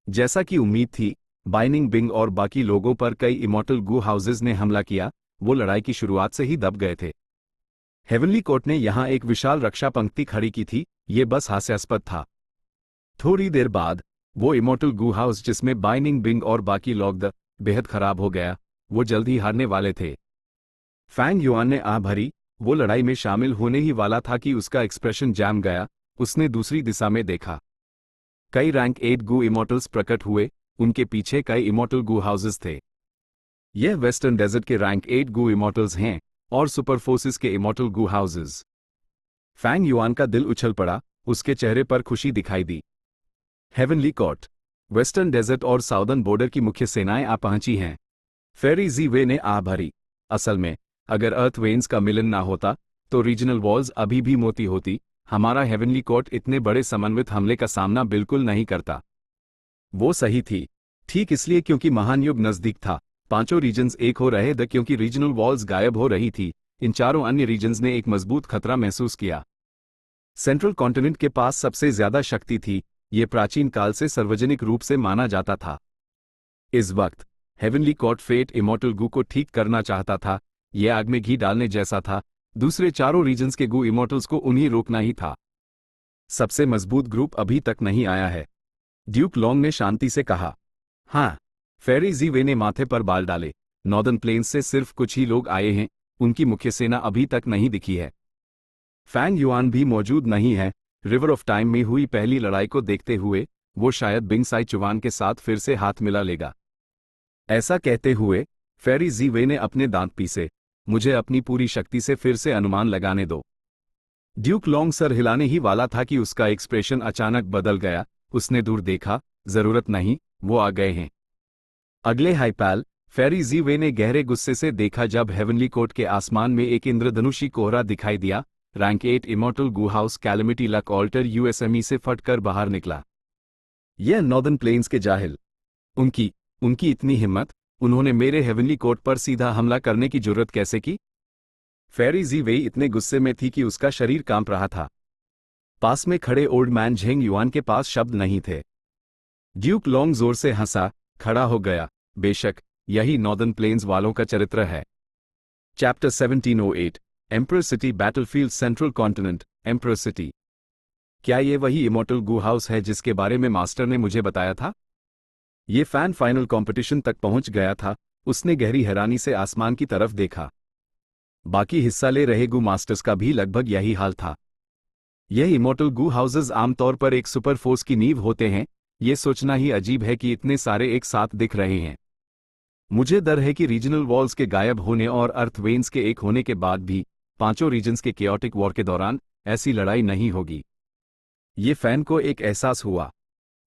जैसा कि उम्मीद थी, बाइनिंग बिंग और बाकी लोगों पर कई इमॉर्टल गू हाउसेस ने हमला किया। वो लड़ाई की शुरुआत से ही दब गए थे। हेवनली कोर्ट ने यहां एक विशाल रक्षा पंक्ति खड़ी की थी। ये बस हास्यास्पद था। थोड़ी देर बाद वो इमॉर्टल गू हाउस जिसमें बाइनिंग बिंग और बाकी लोग बेहद खराब हो गया। वो जल्द ही हारने वाले थे। फैंग युआन ने आह भरी। वो लड़ाई में शामिल होने ही वाला था कि उसका एक्सप्रेशन जम गया। उसने दूसरी दिशा में देखा। कई रैंक 8 गू इमॉर्टल्स प्रकट हुए। उनके पीछे कई इमॉर्टल गू हाउसेस थे। यह वेस्टर्न डेजर्ट के रैंक 8 गू इमॉर्टल्स हैं और सुपर फोर्सेस के immortal Gu houses. Fang yuan का दिल उछल पड़ा। उसके चेहरे पर खुशी दिखाई दी। हेवनली कोर्ट, वेस्टर्न डेजर्ट और साउदर्न बॉर्डर की मुख्य सेनाएं आ पहुंची हैं। फेरी जी वे ने आह भरी। असल में अगर अर्थ वेन्स का मिलन ना होता तो रीजनल वॉल्स अभी भी मोटी होती। हमारा हेवनली कोर्ट इतने बड़े समन्वित हमले का सामना बिल्कुल नहीं करता। वो सही थी, ठीक इसलिए क्योंकि महान युग नजदीक था। पांचों रीजन्स एक हो रहे थे क्योंकि रीजनल वॉल्स गायब हो रही थी। इन चारों अन्य रीजन्स ने एक मजबूत खतरा महसूस किया। सेंट्रल कॉन्टिनेंट के पास सबसे ज्यादा शक्ति थी। ये प्राचीन काल से सार्वजनिक रूप से माना जाता था। इस वक्त हेवनली कोर्ट फेट इमॉर्टल गू को ठीक करना चाहता था। यह आग में घी डालने जैसा था। दूसरे चारों रीजन्स के गू इमॉर्टल्स को उन्हें रोकना ही था। सबसे मजबूत ग्रुप अभी तक नहीं आया है, ड्यूक लॉन्ग ने शांति से कहा। हाँ, फेरी जी वे ने माथे पर बाल डाले। नॉर्दर्न प्लेन्स से सिर्फ कुछ ही लोग आए हैं। उनकी मुख्य सेना अभी तक नहीं दिखी है। फैंग युआन भी मौजूद नहीं है। रिवर ऑफ टाइम में हुई पहली लड़ाई को देखते हुए वो शायद बिंग साई चुवान के साथ फिर से हाथ मिला लेगा। ऐसा कहते हुए फेरी जी वे ने अपने दांत पीसे। मुझे अपनी पूरी शक्ति से फिर से अनुमान लगाने दो। ड्यूक लॉन्ग सर हिलाने ही वाला था कि उसका एक्सप्रेशन अचानक बदल गया। उसने दूर देखा। जरूरत नहीं, वो आ गए हैं। अगले हाइपैल, फेरी जी वे ने गहरे गुस्से से देखा जब हेवनली कोर्ट के आसमान में एक इंद्रधनुषी कोहरा दिखाई दिया। Rank 8 immortal Gu house calamity luck alter यूएसएमई से फटकर बाहर निकला। यह नॉर्दर्न प्लेन्स के जाहिल। उनकी उनकी इतनी हिम्मत, उन्होंने मेरे हेवनली कोर्ट पर सीधा हमला करने की जुर्रत कैसे की? फेरी जी वेई इतने गुस्से में थी कि उसका शरीर कांप रहा था। पास में खड़े ओल्ड मैन झेंग युआन के पास शब्द नहीं थे। ड्यूक लॉन्ग जोर से हंसा, खड़ा हो गया। बेशक, यही नॉर्दर्न प्लेन्स वालों का चरित्र है। Chapter 1708 emperor city battlefield central continent. Emperor city. क्या ये वही इमॉर्टल गू हाउस है जिसके बारे में मास्टर ने मुझे बताया था? ये फैन फाइनल कंपटीशन तक पहुंच गया था। उसने गहरी हैरानी से आसमान की तरफ देखा। बाकी हिस्सा ले रहे गू मास्टर्स का भी लगभग यही हाल था। यह इमॉर्टल गू हाउसेज आमतौर पर एक सुपर फोर्स की नींव होते हैं। ये सोचना ही अजीब है कि इतने सारे एक साथ दिख रहे हैं। मुझे डर है कि रीजनल वॉल्स के गायब होने और अर्थ वेन्स के एक होने के बाद भी पांचों रीजन्स के केओटिक वॉर के दौरान ऐसी लड़ाई नहीं होगी। ये फैन को एक एहसास हुआ।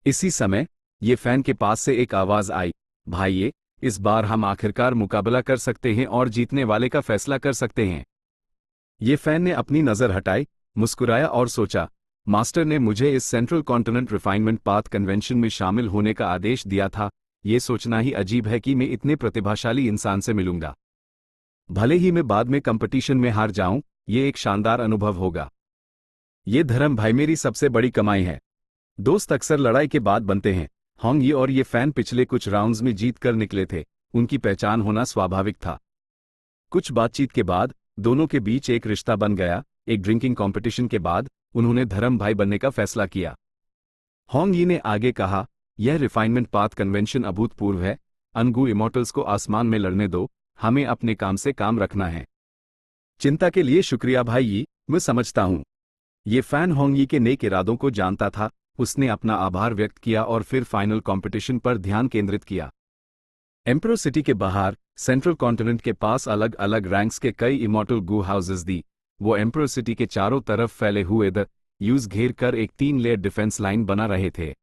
इसी समय ये फैन के पास से एक आवाज आई, भाइये, इस बार हम आखिरकार मुकाबला कर सकते हैं और जीतने वाले का फैसला कर सकते हैं। ये फैन ने अपनी नजर हटाई, मुस्कुराया और सोचा, मास्टर ने मुझे इस central continent refinement path convention में शामिल होने का आदेश दिया था। ये सोचना ही अजीब है कि मैं इतने प्रतिभाशाली इंसान से मिलूंगा। भले ही मैं बाद में कंपटीशन में हार जाऊं, ये एक शानदार अनुभव होगा। ये धर्म भाई मेरी सबसे बड़ी कमाई है। दोस्त अक्सर लड़ाई के बाद बनते हैं। होंग यी और ये फैन पिछले कुछ राउंड्स में जीत कर निकले थे। उनकी पहचान होना स्वाभाविक था। कुछ बातचीत के बाद दोनों के बीच एक रिश्ता बन गया। एक ड्रिंकिंग कंपटीशन के बाद उन्होंने धर्म भाई बनने का फैसला किया। होंग यी ने आगे कहा, यह रिफाइनमेंट पाथ कन्वेंशन अभूतपूर्व है। अनगू इमॉर्टल्स को आसमान में लड़ने दो, हमें अपने काम से काम रखना है। चिंता के लिए शुक्रिया भाई यी, मैं समझता हूं। ये फैन होंग यी के नेक इरादों को जानता था। उसने अपना आभार व्यक्त किया और फिर फाइनल कंपटीशन पर ध्यान केंद्रित किया। एम्परर सिटी के बाहर सेंट्रल कॉन्टिनेंट के पास अलग अलग रैंक्स के कई इमॉर्टल गू हाउसेज दी। वो एम्परर सिटी के चारों तरफ फैले हुए द यूज घेर कर एक 3 लेयर डिफेंस लाइन बना रहे थे।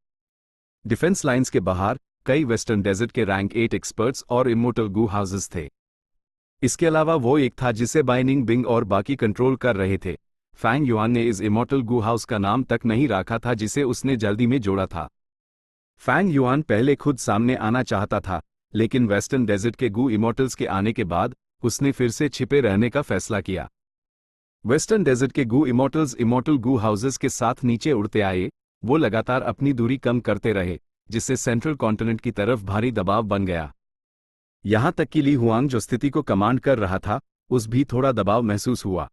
डिफेंस लाइंस के बाहर कई वेस्टर्न डेजर्ट के रैंक 8 एक्सपर्ट्स और इमॉर्टल गू हाउसेज थे। इसके अलावा वो एक था जिसे बाइनिंग बिंग और बाकी कंट्रोल कर रहे थे। फैंग युआन ने इस इमॉर्टल गू हाउस का नाम तक नहीं रखा था जिसे उसने जल्दी में जोड़ा था। फैंग युआन पहले खुद सामने आना चाहता था, लेकिन वेस्टर्न डेजर्ट के गू इमॉर्टल्स के आने के बाद उसने फिर से छिपे रहने का फैसला किया। वेस्टर्न डेजर्ट के गू इमॉर्टल्स इमॉर्टल गू हाउसेस के साथ नीचे उड़ते आए। वो लगातार अपनी दूरी कम करते रहे, जिससे सेंट्रल कॉन्टिनेंट की तरफ भारी दबाव बन गया। यहां तक कि ली हुआंग जो स्थिति को कमांड कर रहा था, उस भी थोड़ा दबाव महसूस हुआ।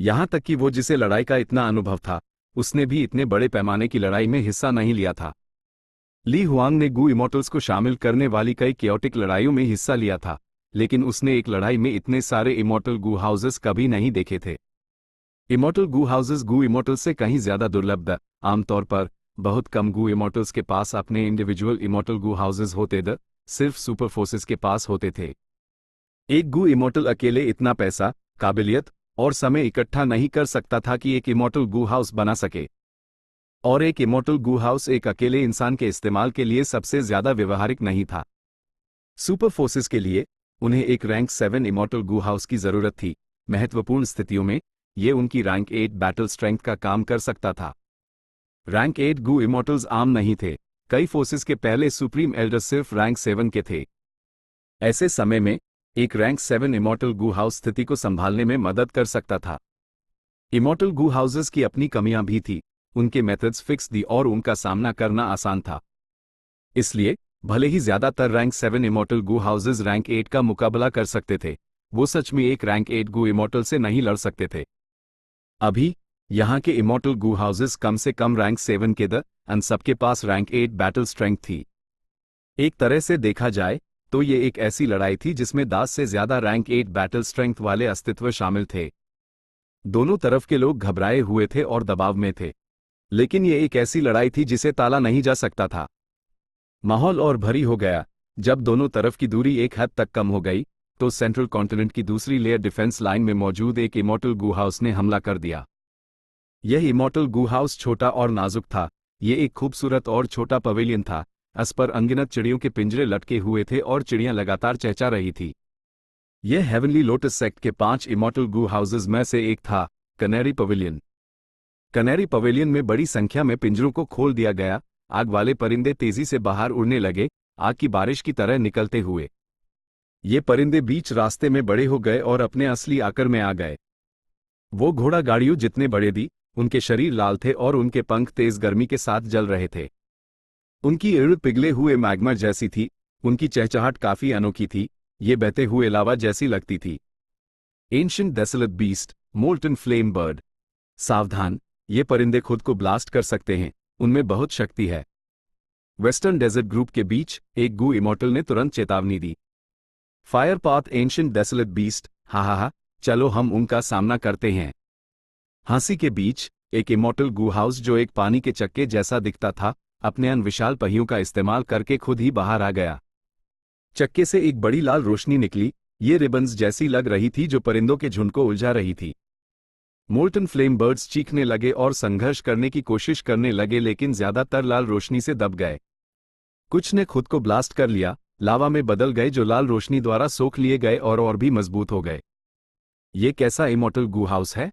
यहां तक कि वो जिसे लड़ाई का इतना अनुभव था, उसने भी इतने बड़े पैमाने की लड़ाई में हिस्सा नहीं लिया था। ली हुआंग ने गू इमॉर्टल्स को शामिल करने वाली कई केओटिक लड़ाइयों में हिस्सा लिया था, लेकिन उसने एक लड़ाई में इतने सारे इमॉर्टल गू हाउसेस कभी नहीं देखे थे। इमॉर्टल गू हाउसेस गू इमॉर्टल्स से कहीं ज्यादा दुर्लभ द आमतौर पर बहुत कम गू इमॉर्टल्स के पास अपने इंडिविजुअल इमॉर्टल गू हाउसेस होते द सिर्फ सुपर फोर्सेस के पास होते थे। एक गू इमॉर्टल अकेले इतना पैसा, काबिलियत और समय इकट्ठा नहीं कर सकता था कि एक इमॉर्टल गू हाउस बना सके। और एक इमॉर्टल गू हाउस एक अकेले इंसान के इस्तेमाल के लिए सबसे ज्यादा व्यवहारिक नहीं था। सुपर फोर्सेस के लिए उन्हें एक रैंक 7 इमॉर्टल गू हाउस की जरूरत थी। महत्वपूर्ण स्थितियों में ये उनकी रैंक 8 बैटल स्ट्रेंथ का काम कर सकता था। रैंक 8 गू इमॉर्टल्स आम नहीं थे। कई फोर्सेस के पहले सुप्रीम एल्डर सिर्फ रैंक 7 के थे। ऐसे समय में एक रैंक 7 इमॉर्टल गू हाउस स्थिति को संभालने में मदद कर सकता था। इमॉर्टल गू हाउसेस की अपनी कमियां भी थी। उनके मेथड्स फिक्स थी और उनका सामना करना आसान था। इसलिए भले ही ज्यादातर rank 7 immortal Gu houses rank 8 का मुकाबला कर सकते थे, वो सच में एक रैंक 8 गू इमॉर्टल से नहीं लड़ सकते थे। अभी यहां के इमॉर्टल गू हाउसेस कम से कम रैंक 7 के द अन सबके पास रैंक 8 बैटल स्ट्रेंथ थी। एक तरह से देखा जाए तो ये एक ऐसी लड़ाई थी जिसमें 10 से ज्यादा रैंक 8 बैटल स्ट्रेंथ वाले अस्तित्व शामिल थे। दोनों तरफ के लोग घबराए हुए थे और दबाव में थे, लेकिन ये एक ऐसी लड़ाई थी जिसे टाला नहीं जा सकता था। माहौल और भरी हो गया जब दोनों तरफ की दूरी एक हद तक कम हो गई तो सेंट्रल कॉन्टिनेंट की दूसरी लेयर डिफेंस लाइन में मौजूद एक इमॉर्टल गू हाउस ने हमला कर दिया। यह इमॉर्टल गू हाउस छोटा और नाजुक था। यह एक खूबसूरत और छोटा पवेलियन था। उस पर अनगिनत चिड़ियों के पिंजरे लटके हुए थे और चिड़ियां लगातार चहचा रही थी। यह हेवनली लोटस सेक्ट के 5 इमॉर्टल गू हाउसेस में से एक था, कनेरी पवेलियन। कनेरी पवेलियन में बड़ी संख्या में पिंजरों को खोल दिया गया आग वाले परिंदे तेजी से बाहर उड़ने लगे, आग की बारिश की तरह निकलते हुए। ये परिंदे बीच रास्ते में बड़े हो गए और अपने असली आकार में आ गए। वो घोड़ा गाड़ियों जितने बड़े थी, उनके शरीर लाल थे और उनके पंख तेज गर्मी के साथ जल रहे थे। उनकी एड़ पिघले हुए मैग्मा जैसी थी, उनकी चहचहाट काफी अनोखी थी, ये बहते हुए लावा जैसी लगती थी। Ancient desolate beast, molten flame bird. सावधान, ये परिंदे खुद को ब्लास्ट कर सकते हैं, उनमें बहुत शक्ति है। वेस्टर्न डेजर्ट ग्रुप के बीच एक गू इमॉर्टल ने तुरंत चेतावनी दी। Fire path ancient desolate beast, हा, चलो हम उनका सामना करते हैं। हंसी के बीच एक इमॉर्टल गू हाउस जो एक पानी के चक्के जैसा दिखता था, अपने विशाल पहियों का इस्तेमाल करके खुद ही बाहर आ गया। चक्के से एक बड़ी लाल रोशनी निकली, ये रिबन्स जैसी लग रही थी जो परिंदों के झुंड को उलझा रही थी। मोल्टन फ्लेम बर्ड्स चीखने लगे और संघर्ष करने की कोशिश करने लगे, लेकिन ज्यादातर लाल रोशनी से दब गए। कुछ ने खुद को ब्लास्ट कर लिया, लावा में बदल गए जो लाल रोशनी द्वारा सोख लिए गए और भी मजबूत हो गए। ये कैसा इमॉर्टल गू हाउस है?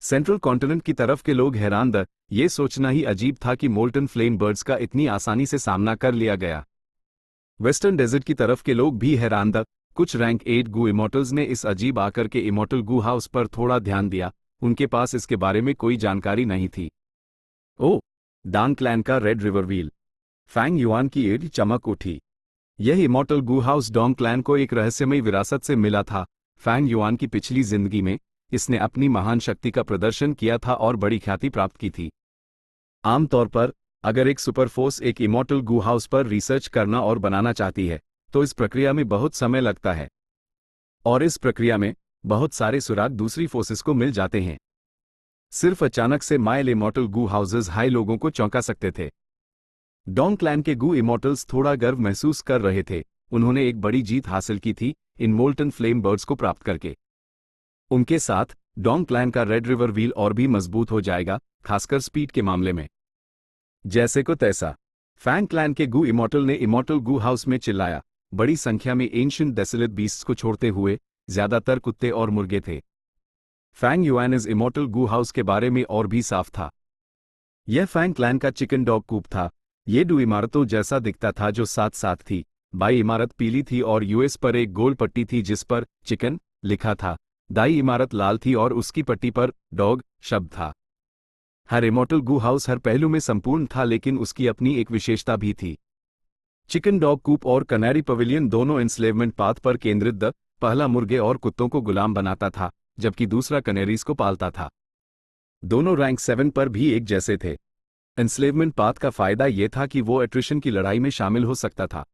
सेंट्रल कॉन्टिनेंट की तरफ के लोग हैरान थे, ये सोचना ही अजीब था कि मोल्टन फ्लेम बर्ड्स का इतनी आसानी से सामना कर लिया गया। वेस्टर्न डेजर्ट की तरफ के लोग भी हैरान थे। कुछ रैंक 8 गू इमॉर्टल्स ने इस अजीब आकर के इमॉर्टल गू हाउस पर थोड़ा ध्यान दिया, उनके पास इसके बारे में कोई जानकारी नहीं थी। ओ, डांग क्लैन का red river wheel. Fang Yuan की एड़ी चमक उठी। यह immortal Gu house Dong clan को एक रहस्यमयी विरासत से मिला था। फैंग युआन की पिछली जिंदगी में इसने अपनी महान शक्ति का प्रदर्शन किया था और बड़ी ख्याति प्राप्त की थी। आमतौर पर अगर एक सुपरफोर्स एक इमॉर्टल गू हाउस पर रिसर्च करना और बनाना चाहती है, तो इस प्रक्रिया में बहुत समय लगता है, और इस प्रक्रिया में बहुत सारे सुराग दूसरी फोर्सेस को मिल जाते हैं। सिर्फ अचानक से mile immortal Gu houses high लोगों को चौंका सकते थे। डोंग क्लैन के गू इमॉर्टल्स थोड़ा गर्व महसूस कर रहे थे, उन्होंने एक बड़ी जीत हासिल की थी इन मोल्टन फ्लेम बर्ड्स को प्राप्त करके। उनके साथ डोंग क्लैन का रेड रिवर व्हील और भी मजबूत हो जाएगा, खासकर स्पीड के मामले में। जैसे को तैसा, फैंग क्लैन के गू इमॉर्टल ने इमॉर्टल गू हाउस में चिल्लाया। बड़ी संख्या में एंशिएंट डेसोलेट बीस्ट्स को छोड़ते हुए ज्यादातर कुत्ते और मुर्गे थे। फैंग युआन इस इमॉर्टल गू हाउस के बारे में और भी साफ था। यह फैंग क्लैन का चिकन डॉग कूप था। ये दो इमारतों जैसा दिखता था जो साथ साथ थी। बाई इमारत पीली थी और यूएस पर एक गोल पट्टी थी जिस पर चिकन लिखा था। दाई इमारत लाल थी और उसकी पट्टी पर डॉग शब्द था। हर इमॉर्टल गू हाउस हर पहलू में संपूर्ण था, लेकिन उसकी अपनी एक विशेषता भी थी। चिकन डॉग कूप और कनारी पवेलियन दोनों इंस्लेवमेंट पाथ पर केंद्रित द पहला मुर्गे और कुत्तों को गुलाम बनाता था, जबकि दूसरा कनेरीज को पालता था। दोनों रैंक 7 पर भी एक जैसे थे। इंस्लेवमेंट पाथ का फायदा यह था कि वो एट्रिशन की लड़ाई में शामिल हो सकता था।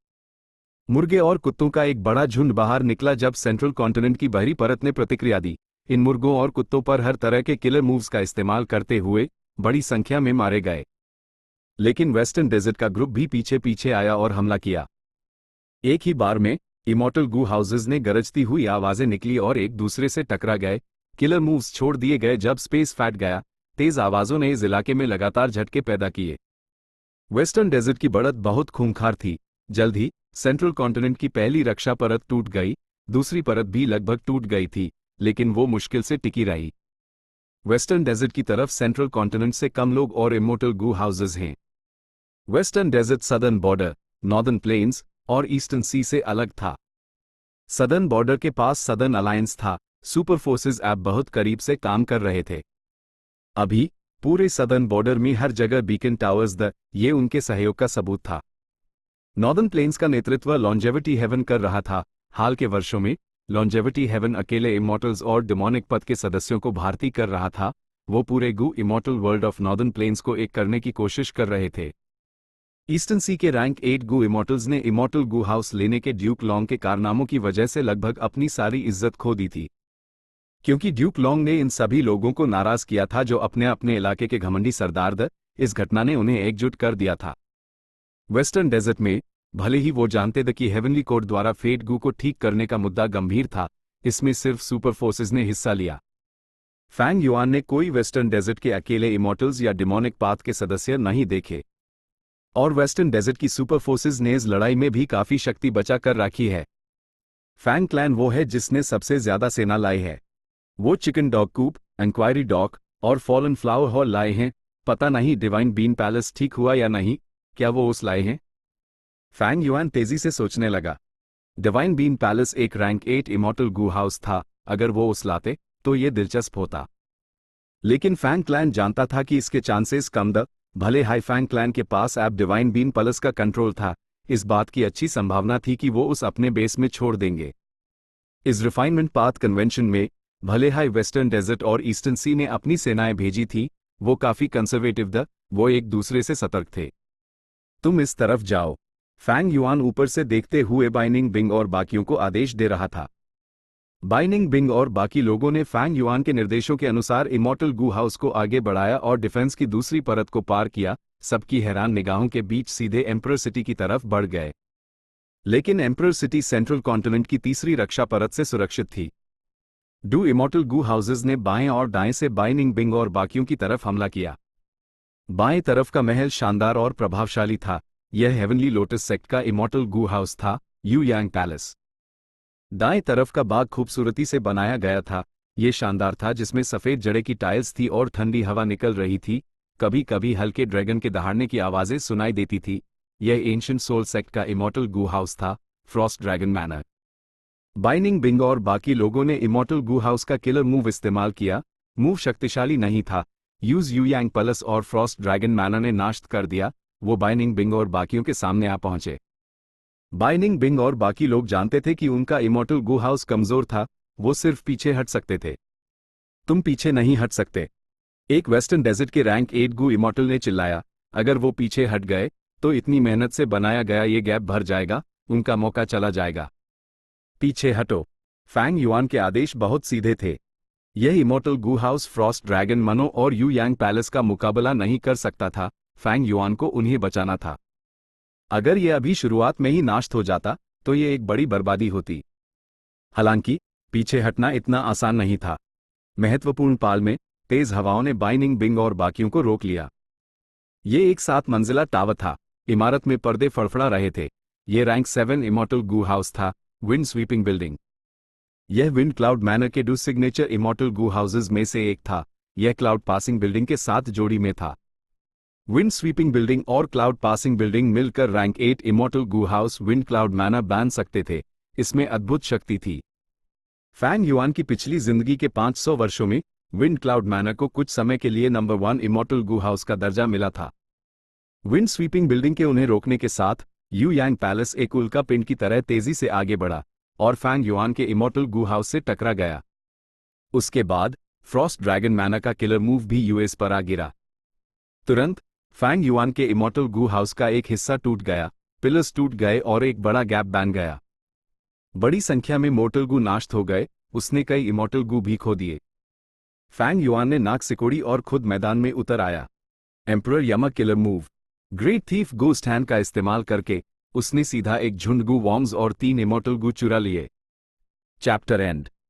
मुर्गे और कुत्तों का एक बड़ा झुंड बाहर निकला जब सेंट्रल कॉन्टिनेंट की बाहरी परत ने प्रतिक्रिया दी। इन मुर्गों और कुत्तों पर हर तरह के किलर मूव्स का इस्तेमाल करते हुए बड़ी संख्या में मारे गए, लेकिन वेस्टर्न डेजर्ट का ग्रुप भी पीछे पीछे आया और हमला किया। एक ही बार में इमॉर्टल गू हाउसेस ने गरजती हुई आवाजें निकली और एक दूसरे से टकरा गए। किलर मूव्स छोड़ दिए गए जब स्पेस फैट गया। तेज आवाजों ने इस इलाके में लगातार झटके पैदा किए। वेस्टर्न डेजर्ट की बढ़त बहुत खूंखार थी। जल्द ही सेंट्रल कॉन्टिनेंट की पहली रक्षा परत टूट गई, दूसरी परत भी लगभग टूट गई थी, लेकिन वो मुश्किल से टिकी रही। वेस्टर्न डेजर्ट की तरफ सेंट्रल कॉन्टिनेंट से कम लोग और इमॉर्टल गू हाउसेस हैं। Western desert southern border, northern plains और ईस्टर्न सी से अलग था। सदर्न बॉर्डर के पास सदर्न अलायंस था। सुपर फोर्सेस अब बहुत करीब से काम कर रहे थे। अभी पूरे सदर्न बॉर्डर में हर जगह बीकन टावर्स ये उनके सहयोग का सबूत था। नॉर्दर्न प्लेन्स का नेतृत्व लॉन्जेविटी हेवन कर रहा था। हाल के वर्षों में लॉन्जेविटी हेवन अकेले इमॉर्टल्स और डिमोनिक पद के सदस्यों को भारती कर रहा था। वो पूरे Gu immortal world of northern plains को एक करने की कोशिश कर रहे थे। ईस्टर्न सी के रैंक 8 गू इमॉर्टल्स ने इमॉर्टल गू हाउस लेने के ड्यूक लॉन्ग के कारनामों की वजह से लगभग अपनी सारी इज्जत खो दी थी, क्योंकि ड्यूक लॉन्ग ने इन सभी लोगों को नाराज किया था जो अपने अपने इलाके के घमंडी सरदार थे। इस घटना ने उन्हें एकजुट कर दिया था। वेस्टर्न डेजर्ट में भले ही वो जानते थे कि हेवनली कोर्ट द्वारा फेट गू को ठीक करने का मुद्दा गंभीर था, इसमें सिर्फ सुपर फोर्सेस ने हिस्सा लिया। फैंग युआन ने कोई वेस्टर्न डेजर्ट के अकेले इमॉर्टल्स या डिमोनिक पाथ के सदस्य नहीं देखे, और वेस्टर्न डेजर्ट की सुपर फोर्सेस ने इस लड़ाई में भी काफी शक्ति बचा कर रखी है। फैंग क्लैन वो है जिसने सबसे ज्यादा सेना लाई है। वो चिकन डॉग कूप, इंक्वायरी डॉक और फॉलन फ्लावर हॉल लाए हैं। पता नहीं डिवाइन बीन पैलेस ठीक हुआ या नहीं, क्या वो उस लाए हैं? फैंग युआन तेजी से सोचने लगा। डिवाइन बीन पैलेस एक रैंक 8 इमॉर्टल गू हाउस था, अगर वो उस लाते तो ये दिलचस्प होता। लेकिन फैंग क्लैन जानता था कि इसके चांसेस कम द भले हाई फैंग क्लैन के पास ऐप डिवाइन बीन पैलेस का कंट्रोल था, इस बात की अच्छी संभावना थी कि वो उस अपने बेस में छोड़ देंगे। इस रिफाइनमेंट पाथ कन्वेंशन में भले हाई वेस्टर्न डेजर्ट और ईस्टर्न सी ने अपनी सेनाएं भेजी थी, वो काफी कंजर्वेटिव वो एक दूसरे से सतर्क थे। तुम इस तरफ जाओ, फैंग युआन ऊपर से देखते हुए बाइनिंग बिंग और बाकियों को आदेश दे रहा था। बाइनिंग बिंग और बाकी लोगों ने फैंग युआन के निर्देशों के अनुसार इमॉर्टल गू हाउस को आगे बढ़ाया और डिफेंस की दूसरी परत को पार किया। सबकी हैरान निगाहों के बीच सीधे एम्परर सिटी की तरफ बढ़ गए। लेकिन एम्परर सिटी सेंट्रल कॉन्टिनेंट की तीसरी रक्षा परत से सुरक्षित थी। डू इमॉर्टल गू हाउसेज ने बाएं और दाएं से बाइनिंग बिंग और बाकियों की तरफ हमला किया। बाएं तरफ का महल शानदार और प्रभावशाली था, यह हेवनली लोटस सेक्ट का इमॉर्टल गू हाउस था, यू यांग पैलेस। दाएं तरफ का बाग खूबसूरती से बनाया गया था, यह शानदार था, जिसमें सफेद जड़े की टाइल्स थी और ठंडी हवा निकल रही थी। कभी कभी हल्के ड्रैगन के दहाड़ने की आवाजें सुनाई देती थी। यह एंशिएंट सोल सेक्ट का इमॉर्टल गू हाउस था, फ्रॉस्ट ड्रैगन मैनर। बाइनिंग बिंग और बाकी लोगों ने इमॉर्टल गू हाउस का किलर मूव इस्तेमाल किया। मूव शक्तिशाली नहीं था, यूज यू यांग पैलेस और फ्रॉस्ट ड्रैगन मैनर ने नाश्त कर दिया। वो बाइनिंग बिंग और बाकियों के सामने आ पहुंचे। बाइनिंग बिंग और बाकी लोग जानते थे कि उनका इमॉर्टल गू हाउस कमजोर था, वो सिर्फ पीछे हट सकते थे। तुम पीछे नहीं हट सकते, एक वेस्टर्न डेजर्ट के रैंक 8 गू इमॉर्टल ने चिल्लाया। अगर वो पीछे हट गए तो इतनी मेहनत से बनाया गया ये गैप भर जाएगा, उनका मौका चला जाएगा। पीछे हटो। फैंग युआन के आदेश बहुत सीधे थे। यह immortal Gu house Frost dragon मनो और यू यांग पैलेस का मुकाबला नहीं कर सकता था। फैंग युआन को उन्हें बचाना था। अगर यह अभी शुरुआत में ही नाश्त हो जाता तो यह एक बड़ी बर्बादी होती। हालांकि पीछे हटना इतना आसान नहीं था। महत्वपूर्ण पाल में तेज हवाओं ने बाइनिंग बिंग और बाकियों को रोक लिया। यह एक 7 मंजिला टावर था, इमारत में पर्दे फड़फड़ा रहे थे। यह रैंक 7 इमॉर्टल गू हाउस था, विंड स्वीपिंग बिल्डिंग। यह विंड क्लाउड मैनर के 2 सिग्नेचर इमॉर्टल गू हाउसेज में से एक था। यह क्लाउड पासिंग बिल्डिंग के साथ जोड़ी में था। विंड स्वीपिंग बिल्डिंग और क्लाउड पासिंग बिल्डिंग मिलकर rank 8 immortal Gu house wind cloud manner बांध सकते थे। इसमें अद्भुत शक्ति थी। फैंग युआन की पिछली जिंदगी के 500 वर्षों में विंड क्लाउड मैनर को कुछ समय के लिए नंबर 1 इमॉर्टल गू हाउस का दर्जा मिला था। विंड स्वीपिंग बिल्डिंग के उन्हें रोकने के साथ यू यांग पैलेस एक उल्का पिंड की तरह तेजी से आगे बढ़ा और फैंग युआन के इमॉर्टल गू हाउस से टकरा गया। उसके बाद फ्रॉस्ट ड्रैगन मैनर का किलर मूव भी यूएस पर आ गिरा। तुरंत फैंग युआन के इमॉर्टल गू हाउस का एक हिस्सा टूट गया, पिलर्स टूट गए और एक बड़ा गैप बन गया। बड़ी संख्या में मोर्टल गू नाश्त हो गए, उसने कई इमॉर्टल गू भी खो दिए। फैंग युआन ने नाक सिकोड़ी और खुद मैदान में उतर आया। एम्परर यमा killer move great thief ghost hand का इस्तेमाल करके उसने सीधा एक झुंड गू वॉर्म्स और 3 इमॉर्टल गू चुरा लिए। Chapter and.